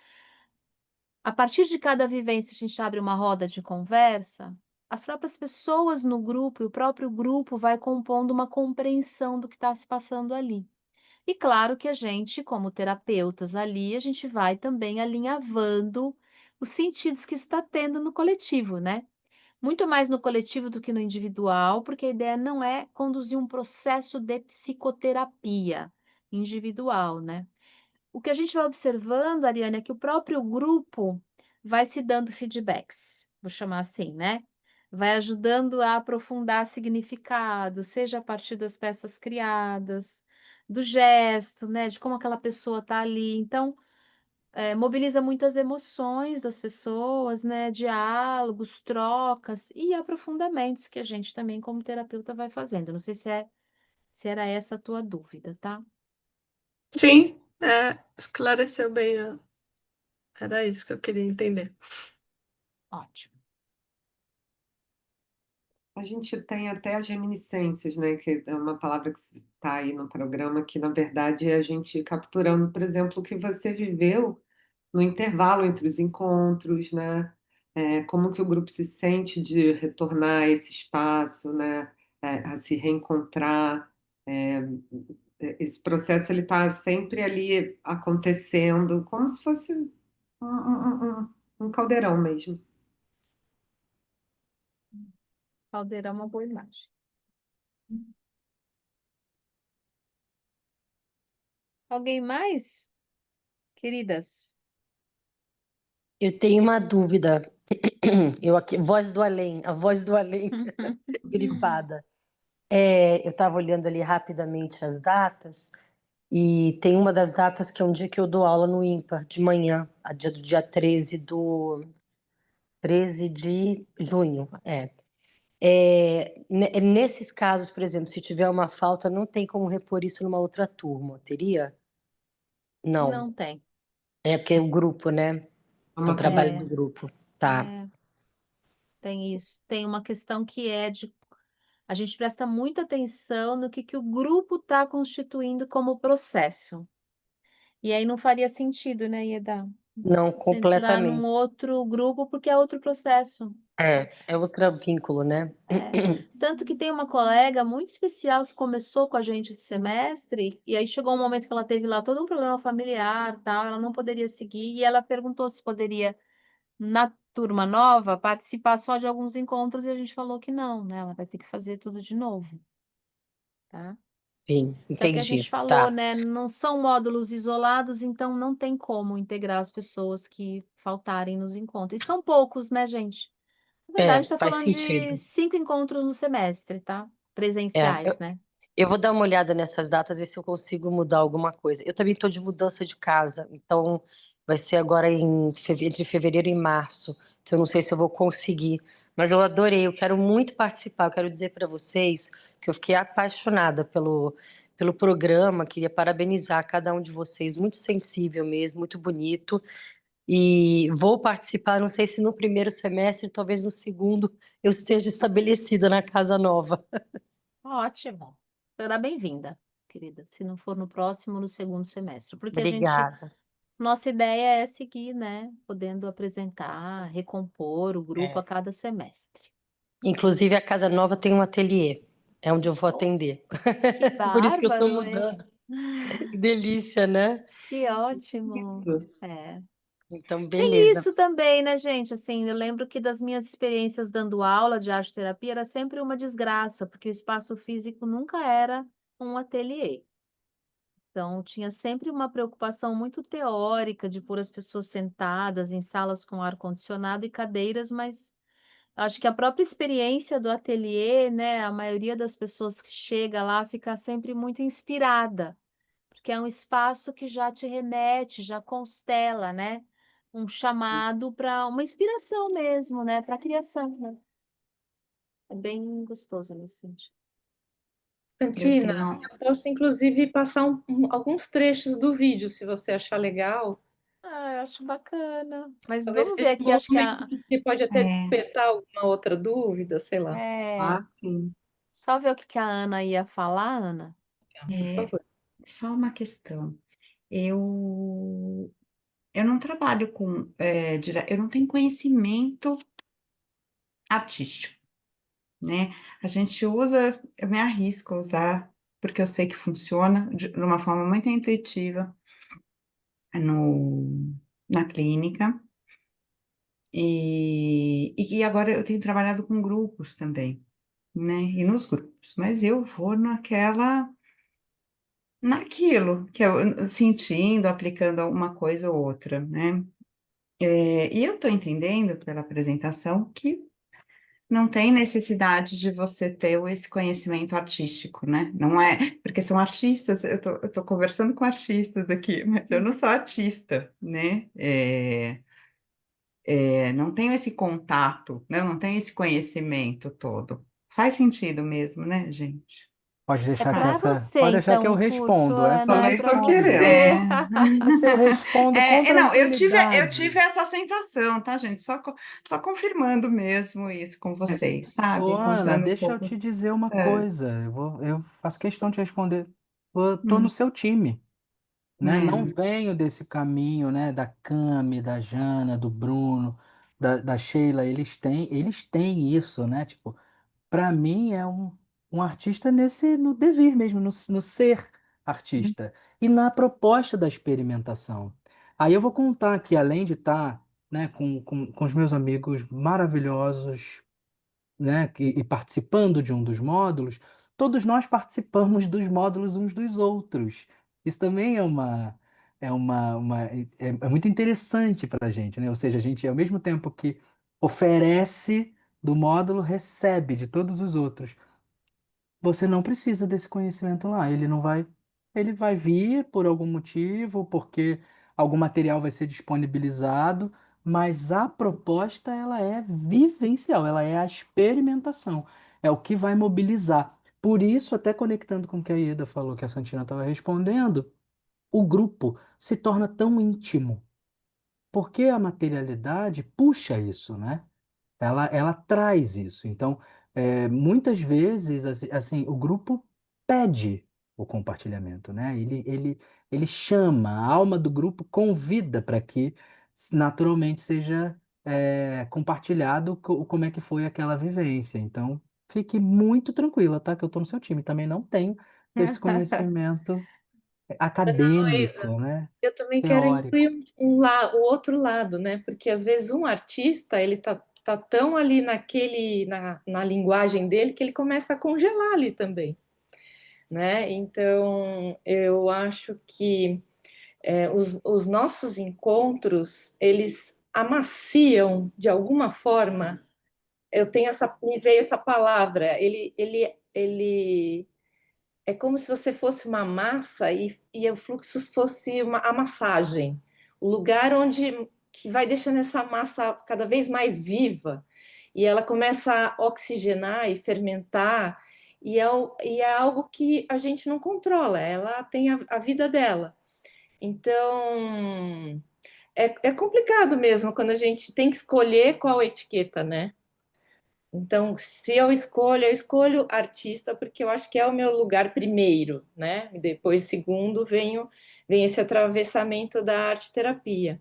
a partir de cada vivência a gente abre uma roda de conversa, as próprias pessoas no grupo e o próprio grupo vai compondo uma compreensão do que está se passando ali. E claro que a gente, como terapeutas ali, a gente vai também alinhavando os sentidos que está tendo no coletivo, né? Muito mais no coletivo do que no individual, porque a ideia não é conduzir um processo de psicoterapia individual, né? O que a gente vai observando, Ariane, é que o próprio grupo vai se dando feedbacks, vou chamar assim, né? Vai ajudando a aprofundar significado, seja a partir das peças criadas, do gesto, né? De como aquela pessoa está ali. Então, mobiliza muitas emoções das pessoas, né? Diálogos, trocas e aprofundamentos que a gente também, como terapeuta, vai fazendo. Não sei se era essa a tua dúvida, tá? Sim, esclareceu bem. Era isso que eu queria entender. Ótimo. a gente tem até as reminiscências, né? Que é uma palavra que está aí no programa, que na verdade é a gente capturando, por exemplo, o que você viveu no intervalo entre os encontros, né? Como que o grupo se sente de retornar a esse espaço, né? A se reencontrar. É, esse processo ele está sempre ali acontecendo, como se fosse um caldeirão mesmo. Caldeirão é uma boa imagem. Alguém mais, queridas? Eu tenho uma dúvida. Eu aqui, voz do além, a voz do além, gripada. Eu estava olhando ali rapidamente as datas, e tem uma das datas que é um dia que eu dou aula no IMPA, de manhã, do dia 13 de junho. Nesses casos, por exemplo, se tiver uma falta, não tem como repor isso numa outra turma, teria? Não. Não tem. É porque é o grupo, né? É O uma trabalho É. do grupo. Tá. tem isso. Tem uma questão que é de a gente presta muita atenção no que o grupo está constituindo como processo. E aí não faria sentido, né, Ieda? Não, Você entrar num completamente. outro grupo, porque é outro processo. É outro vínculo, né? É. Tanto que tem uma colega muito especial que começou com a gente esse semestre, e aí chegou um momento que ela teve lá todo um problema familiar, tal, ela não poderia seguir, e ela perguntou se poderia, na turma nova, participar só de alguns encontros, e a gente falou que não, né? Ela vai ter que fazer tudo de novo, tá? Sim, Que é o que a gente entendi. falou, Tá. né? Não são módulos isolados, então não tem como integrar as pessoas que faltarem nos encontros. E são poucos, né, gente? Na verdade, É, está faz falando de sentido. 5 encontros no semestre, tá? É, Presenciais, né? eu vou dar uma olhada nessas datas, ver se eu consigo mudar alguma coisa. Eu também estou de mudança de casa, então vai ser agora entre fevereiro e março. Então eu não sei se eu vou conseguir, mas eu adorei, eu quero muito participar. Eu quero dizer para vocês que eu fiquei apaixonada pelo programa, queria parabenizar cada um de vocês, muito sensível mesmo, muito bonito. E vou participar, não sei se no primeiro semestre, talvez no segundo, eu esteja estabelecida na casa nova. Ótimo. Será bem-vinda, querida. Se não for no próximo, no segundo semestre. Porque Obrigada. nossa ideia é seguir, né? Podendo apresentar, recompor o grupo a É. cada semestre. Inclusive, a casa nova tem um ateliê, é onde eu vou Oh, atender. que Por isso que eu estou bárbaro, hein? mudando. Que delícia, né? Que ótimo. É. Então, Tem beleza. isso também, né, gente? Assim, eu lembro que das minhas experiências dando aula de arte terapia era sempre uma desgraça, porque o espaço físico nunca era um ateliê. Então, tinha sempre uma preocupação muito teórica de pôr as pessoas sentadas em salas com ar-condicionado e cadeiras, mas acho que a própria experiência do ateliê, né, a maioria das pessoas que chega lá fica sempre muito inspirada, porque é um espaço que já te remete, já constela, né? Um chamado para uma inspiração mesmo, né? Para a criação, né? É bem gostoso nesse sentido. Eu Santina, tenho. eu posso inclusive passar alguns trechos do vídeo, se você achar legal. Ah, eu acho bacana. Mas Talvez vamos ver seja um aqui, bom acho que momento, porque pode até despertar alguma outra dúvida, sei lá. é, sim. só ver o que a Ana ia falar, Ana. Por favor. Só uma questão. Eu, eu não trabalho com, eu não tenho conhecimento artístico, né? A gente usa, eu me arrisco a usar, porque eu sei que funciona de uma forma muito intuitiva na clínica, e agora eu tenho trabalhado com grupos também, né? E nos grupos, mas eu vou naquilo que eu sentindo, aplicando uma coisa ou outra, né? E eu estou entendendo pela apresentação que não tem necessidade de você ter esse conhecimento artístico, né? Não é, porque são artistas, eu tô conversando com artistas aqui, mas eu não sou artista, né? Não tenho esse contato, né? Eu não tenho esse conhecimento todo. Faz sentido mesmo, né, gente? É para você, Pode deixar que então, eu o curso, respondo. Ana, é Também para estou você. querendo. Essa eu respondo com Não, eu tive tranquilidade. essa sensação, tá, gente? Só confirmando mesmo isso com vocês, Ô, sabe? Ana, Contando um deixa eu pouco. te dizer uma É, coisa. Eu faço questão de responder. Eu tô no hum, seu time, né? Não é, venho desse caminho, né? Da Cami, da Jana, do Bruno, da Sheila. Eles têm isso, né? Tipo, para mim é um artista no devir mesmo, no ser artista e na proposta da experimentação. Aí eu vou contar que além de estar, né, com os meus amigos maravilhosos, né, e participando de um dos módulos, todos nós participamos dos módulos uns dos outros. Isso também é muito interessante para a gente, né? Ou seja, a gente, ao mesmo tempo que oferece do módulo, recebe de todos os outros. Você não precisa desse conhecimento lá. Ele vai vir por algum motivo, porque algum material vai ser disponibilizado, mas a proposta ela é vivencial, ela é a experimentação, é o que vai mobilizar. Por isso, até conectando com o que a Ieda falou, que a Santina estava respondendo, o grupo se torna tão íntimo, porque a materialidade puxa isso, né? ela traz isso. Então, muitas vezes, assim, o grupo pede o compartilhamento, né? Ele chama, a alma do grupo convida para que naturalmente seja compartilhado como é que foi aquela vivência. Então, fique muito tranquila, tá? Que eu estou no seu time. Também não tenho esse conhecimento acadêmico, né? Eu também quero Teórico. incluir o outro lado, né? Porque às vezes um artista, ele tá tão ali na linguagem dele que ele começa a congelar ali também, né? Então, eu acho que os nossos encontros, eles amaciam de alguma forma. Me veio essa palavra, ele é como se você fosse uma massa e o fluxo fosse a massagem, o lugar onde que vai deixando essa massa cada vez mais viva e ela começa a oxigenar e fermentar e é algo que a gente não controla, ela tem a vida dela. Então é complicado mesmo quando a gente tem que escolher qual etiqueta, né? Então, se eu escolho artista porque eu acho que é o meu lugar primeiro, né? E depois, segundo, vem esse atravessamento da arte terapia.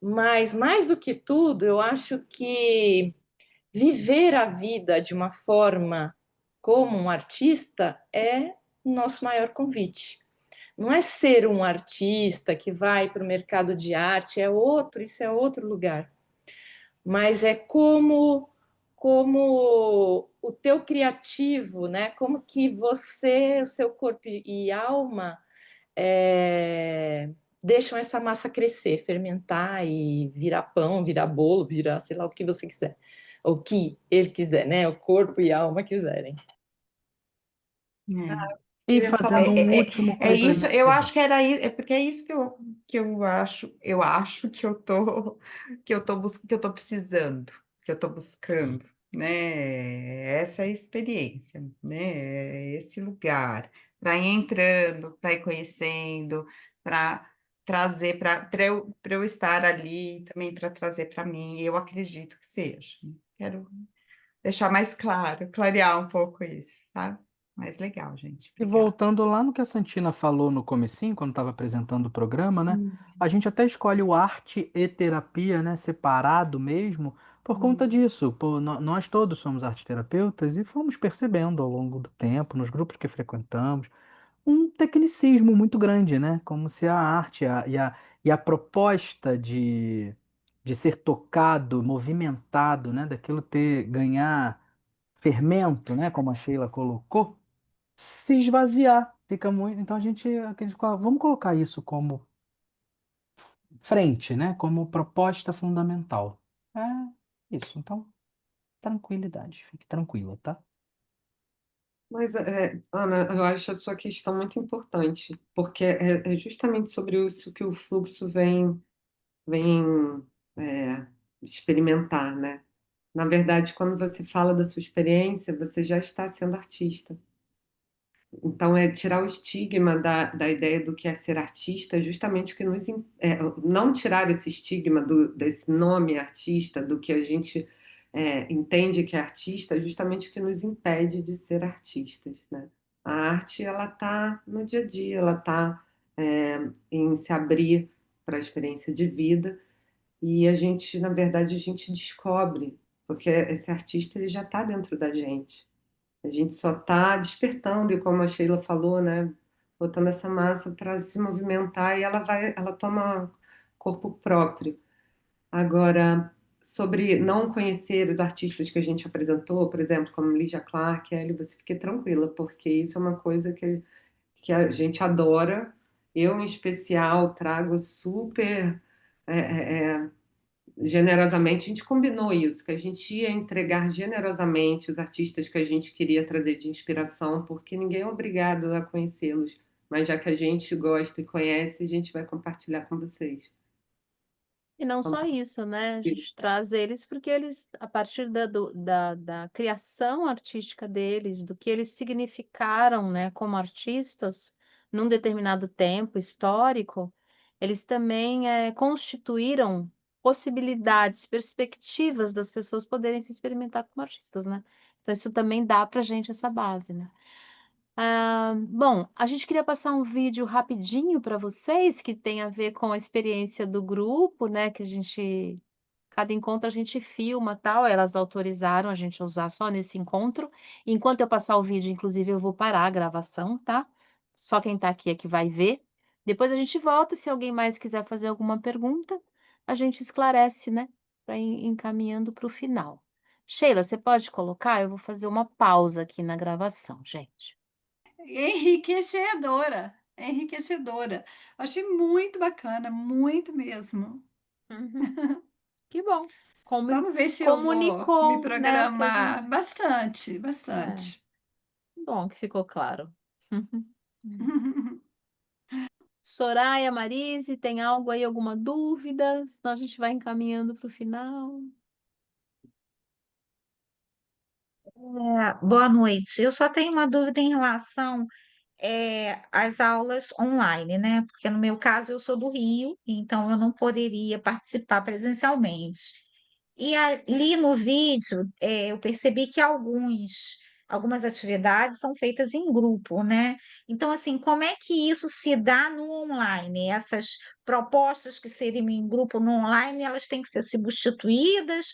Mas, mais do que tudo, eu acho que viver a vida de uma forma como um artista é o nosso maior convite. Não é ser um artista que vai para o mercado de arte, isso é outro lugar, mas é como o teu criativo, né? Como que você, o seu corpo e alma deixam essa massa crescer, fermentar e virar pão, virar bolo, virar sei lá o que você quiser, o que ele quiser, né? O corpo e a alma quiserem. É. E Queria falar. fazendo um último É isso, complemento. eu acho que era isso, é porque é isso eu acho que eu tô precisando, que eu tô buscando, né? Essa é a experiência, né? Esse lugar, para ir entrando, para ir conhecendo, para trazer para eu estar ali também para trazer para mim. Eu acredito que seja. Quero deixar mais claro, clarear um pouco isso, sabe? Mais legal, gente. E Obrigada. voltando lá no que a Santina falou no comecinho, quando estava apresentando o programa, né? A gente até escolhe o arte e terapia, né? Separado mesmo, por conta disso. Pô, nós todos somos arteterapeutas e fomos percebendo ao longo do tempo, nos grupos que frequentamos, um tecnicismo muito grande, né? Como se a arte e a proposta de ser tocado, movimentado, né? Daquilo ganhar fermento, né? Como a Sheila colocou se esvaziar. Fica muito. Então vamos colocar isso como frente, né? Como proposta fundamental. É isso. Então, tranquilidade. Fique tranquila, tá? Mas, Ana, eu acho a sua questão muito importante, porque é justamente sobre isso que o fluxo vem experimentar, né? Na verdade, quando você fala da sua experiência, você já está sendo artista. Então, é tirar o estigma da ideia do que é ser artista, justamente o que não tirar esse estigma desse nome artista, do que a gente entende que é artista, justamente o que nos impede de ser artistas, né? A arte, ela está no dia a dia, ela está em se abrir para a experiência de vida, e a gente, na verdade, a gente descobre, porque esse artista ele já está dentro da gente. A gente só está despertando, e como a Sheila falou, né, botando essa massa para se movimentar e ela toma corpo próprio. Agora, sobre não conhecer os artistas que a gente apresentou, por exemplo, como Lydia Clark, Ellie, você fique tranquila, porque isso é uma coisa que a gente adora. Eu, em especial, trago super é, é, é, generosamente, a gente combinou isso, que a gente ia entregar generosamente os artistas que a gente queria trazer de inspiração, porque ninguém é obrigado a conhecê-los, mas já que a gente gosta e conhece, a gente vai compartilhar com vocês. E não só isso, né? A gente traz eles porque eles, a partir da criação artística deles, do que eles significaram, né, como artistas, num determinado tempo histórico, eles também constituíram possibilidades, perspectivas das pessoas poderem se experimentar como artistas, né? Então, isso também dá pra gente essa base, né? Bom, a gente queria passar um vídeo rapidinho para vocês que tem a ver com a experiência do grupo, né? Que a gente, cada encontro a gente filma, tal. Elas autorizaram a gente a usar só nesse encontro. Enquanto eu passar o vídeo, inclusive, eu vou parar a gravação, tá? Só quem tá aqui é que vai ver. Depois a gente volta. Se alguém mais quiser fazer alguma pergunta, a gente esclarece, né? Para ir encaminhando para o final. Sheila, você pode colocar? Eu vou fazer uma pausa aqui na gravação, gente. Enriquecedora, enriquecedora. Achei muito bacana, muito mesmo. Uhum. Que bom. Vamos ver se eu vou me Comunicou, né, que a programar gente... bastante, É, bastante. bom que ficou claro. Soraya, Marise, tem algo aí, alguma dúvida? Senão a gente vai encaminhando para o final. Boa noite. Eu só tenho uma dúvida em relação às aulas online, né? Porque no meu caso eu sou do Rio, então eu não poderia participar presencialmente. E ali no vídeo eu percebi que algumas atividades são feitas em grupo, né? Então, assim, como é que isso se dá no online? Essas propostas que seriam em grupo no online, elas têm que ser substituídas?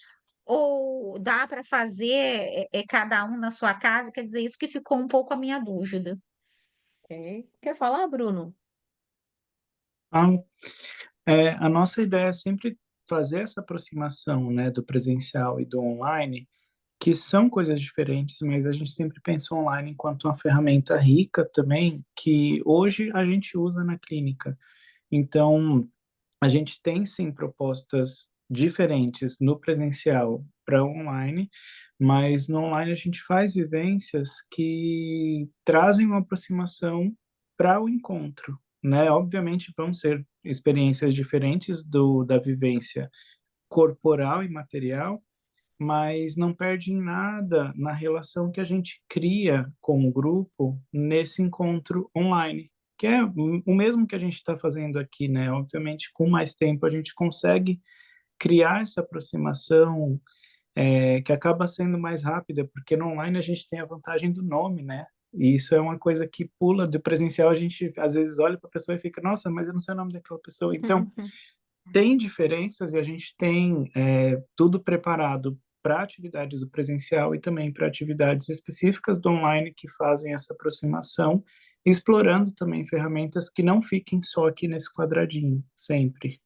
Ou dá para fazer cada um na sua casa? Quer dizer, isso que ficou um pouco a minha dúvida. Ok. Quer falar, Bruno? Ah, a nossa ideia é sempre fazer essa aproximação, né, do presencial e do online, que são coisas diferentes, mas a gente sempre pensa online enquanto uma ferramenta rica também, que hoje a gente usa na clínica. Então, a gente tem sim propostas diferentes no presencial para online, mas no online a gente faz vivências que trazem uma aproximação para o encontro, né? Obviamente vão ser experiências diferentes da vivência corporal e material, mas não perde em nada na relação que a gente cria com o grupo nesse encontro online, que é o mesmo que a gente está fazendo aqui, né? Obviamente, com mais tempo, a gente consegue criar essa aproximação que acaba sendo mais rápida, porque no online a gente tem a vantagem do nome, né? E isso é uma coisa que pula do presencial, a gente às vezes olha para a pessoa e fica, nossa, mas eu não sei o nome daquela pessoa. Então, tem diferenças e a gente tem tudo preparado para atividades do presencial e também para atividades específicas do online que fazem essa aproximação, explorando também ferramentas que não fiquem só aqui nesse quadradinho, sempre.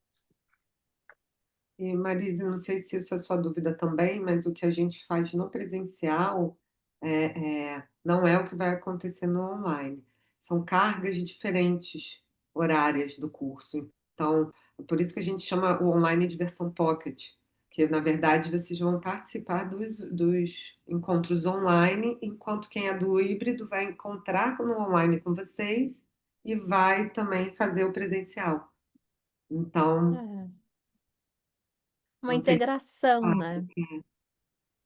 E, Marise, não sei se isso é sua dúvida também, mas o que a gente faz no presencial não é o que vai acontecer no online. São cargas diferentes horárias do curso. Então, é por isso que a gente chama o online de versão pocket, que na verdade vocês vão participar dos encontros online, enquanto quem é do híbrido vai encontrar no online com vocês e vai também fazer o presencial. Então, É. Uma não sei se integração, né?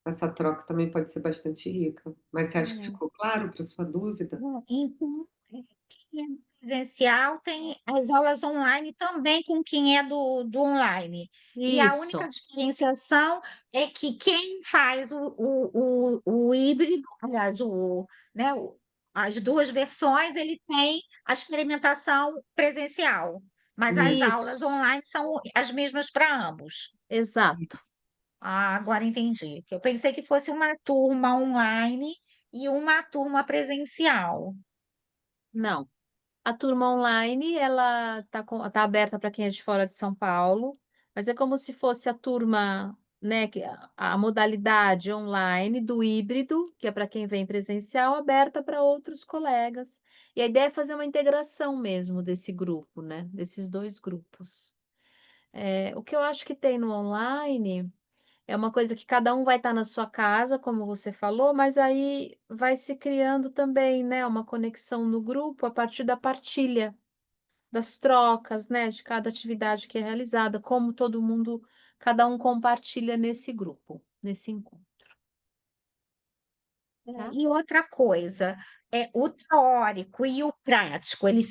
essa troca também pode ser bastante rica. Mas você acha que É. ficou claro para sua dúvida? Então, quem é presencial tem as aulas online também com quem é do online. E a única Isso, diferenciação é que quem faz o híbrido, aliás, né, as duas versões, ele tem a experimentação presencial, mas as aulas isso, online são as mesmas para ambos. exato. Ah, agora entendi. Que eu pensei que fosse uma turma online e uma turma presencial. Não. A turma online, ela tá aberta para quem é de fora de São Paulo, mas é como se fosse a turma, né, a modalidade online do híbrido, que é para quem vem presencial, aberta para outros colegas. E a ideia é fazer uma integração mesmo desse grupo, né, desses dois grupos. O que eu acho que tem no online é uma coisa que cada um vai estar na sua casa, como você falou, mas aí vai se criando também, né, uma conexão no grupo a partir da partilha das trocas, né, de cada atividade que é realizada, como todo mundo, cada um compartilha nesse grupo, nesse encontro. tá? E outra coisa, o teórico e o prático, eles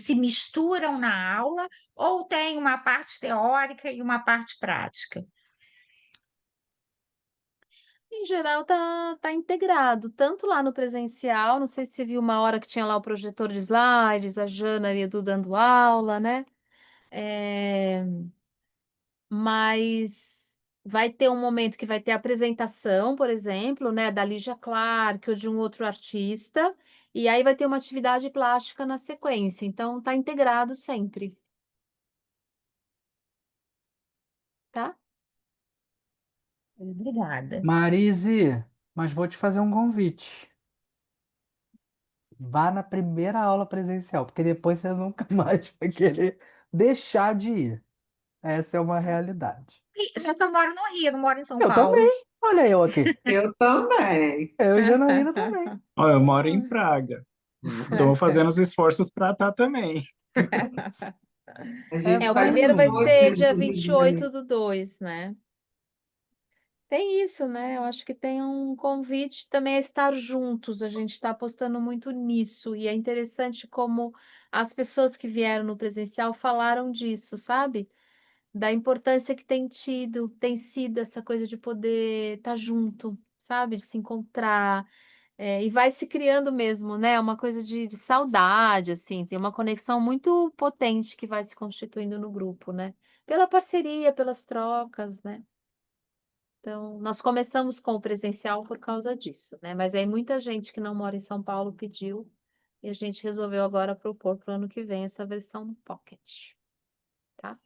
se misturam na aula ou tem uma parte teórica e uma parte prática? Em geral, tá integrado, tanto lá no presencial, não sei se você viu uma hora que tinha lá o projetor de slides, a Jana e o Edu dando aula, né? Eh, mas vai ter um momento que vai ter apresentação, por exemplo, né, da Lígia Clark ou de um outro artista, e aí vai ter uma atividade plástica na sequência, então tá integrado sempre, tá? Obrigada. Marise, mas vou te fazer um convite. Vá na primeira aula presencial, porque depois você nunca mais vai querer deixar de ir. Essa é uma realidade. Só que eu moro no Rio, não moro em São Eu Paulo. também. Olha eu aqui. Eu também. Eu e Janaína também. Ó, eu moro em Praga. Estou fazendo os esforços para estar também. A gente O faz primeiro um vai monte ser dia no Rio de 28 Janeiro. do 2, né? Tem isso, né? Eu acho que tem um convite também a estar juntos. A gente está apostando muito nisso. E é interessante como as pessoas que vieram no presencial falaram disso, sabe? Da importância que tem sido essa coisa de poder estar junto, sabe? De se encontrar. E vai se criando mesmo, né? Uma coisa de saudade, assim. Tem uma conexão muito potente que vai se constituindo no grupo, né? Pela parceria, pelas trocas, né? Então, nós começamos com o presencial por causa disso, né? Mas aí muita gente que não mora em São Paulo pediu e a gente resolveu agora propor para o ano que vem essa versão Pocket, tá?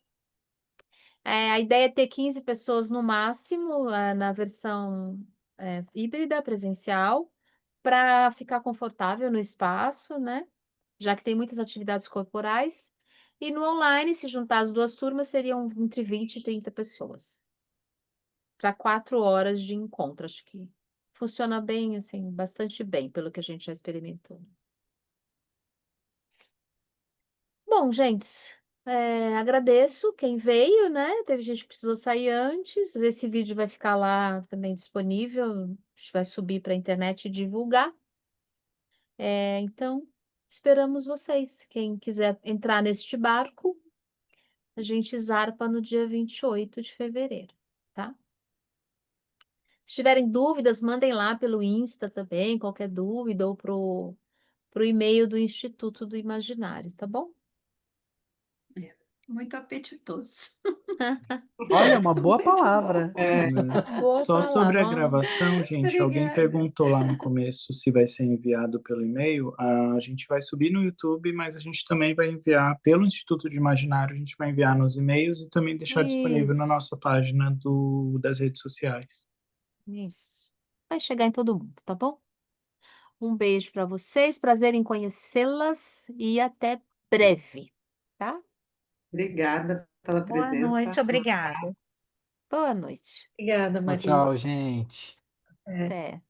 A ideia é ter 15 pessoas no máximo, na versão híbrida presencial, para ficar confortável no espaço, né? Já que tem muitas atividades corporais. E no online, se juntar as duas turmas, seriam entre 20 e 30 pessoas. Para 4 horas de encontro. Acho que funciona bem, assim, bastante bem, pelo que a gente já experimentou. Bom, gente, agradeço quem veio, né? Teve gente que precisou sair antes. Esse vídeo vai ficar lá também disponível. A gente vai subir para a internet e divulgar. Então, esperamos vocês. Quem quiser entrar neste barco, a gente zarpa no dia 28 de fevereiro, tá? Se tiverem dúvidas, mandem lá pelo Insta também, qualquer dúvida, ou pro e-mail do Instituto do Imaginário, tá bom? Muito apetitoso. Olha, uma boa Muito palavra. bom. Boa Só sobre a palavra. gravação, gente, alguém Obrigada. perguntou lá no começo se vai ser enviado pelo e-mail. A gente vai subir no YouTube, mas a gente também vai enviar pelo Instituto de Imaginário, a gente vai enviar nos e-mails e também deixar disponível na Isso, nossa página das redes sociais. isso. Vai chegar em todo mundo, tá bom? Um beijo para vocês, prazer em conhecê-las e até breve, tá? Obrigada pela Boa noite, presença. obrigada. Boa noite. Obrigada, Tchau, Marisa. tchau, gente. É. Até.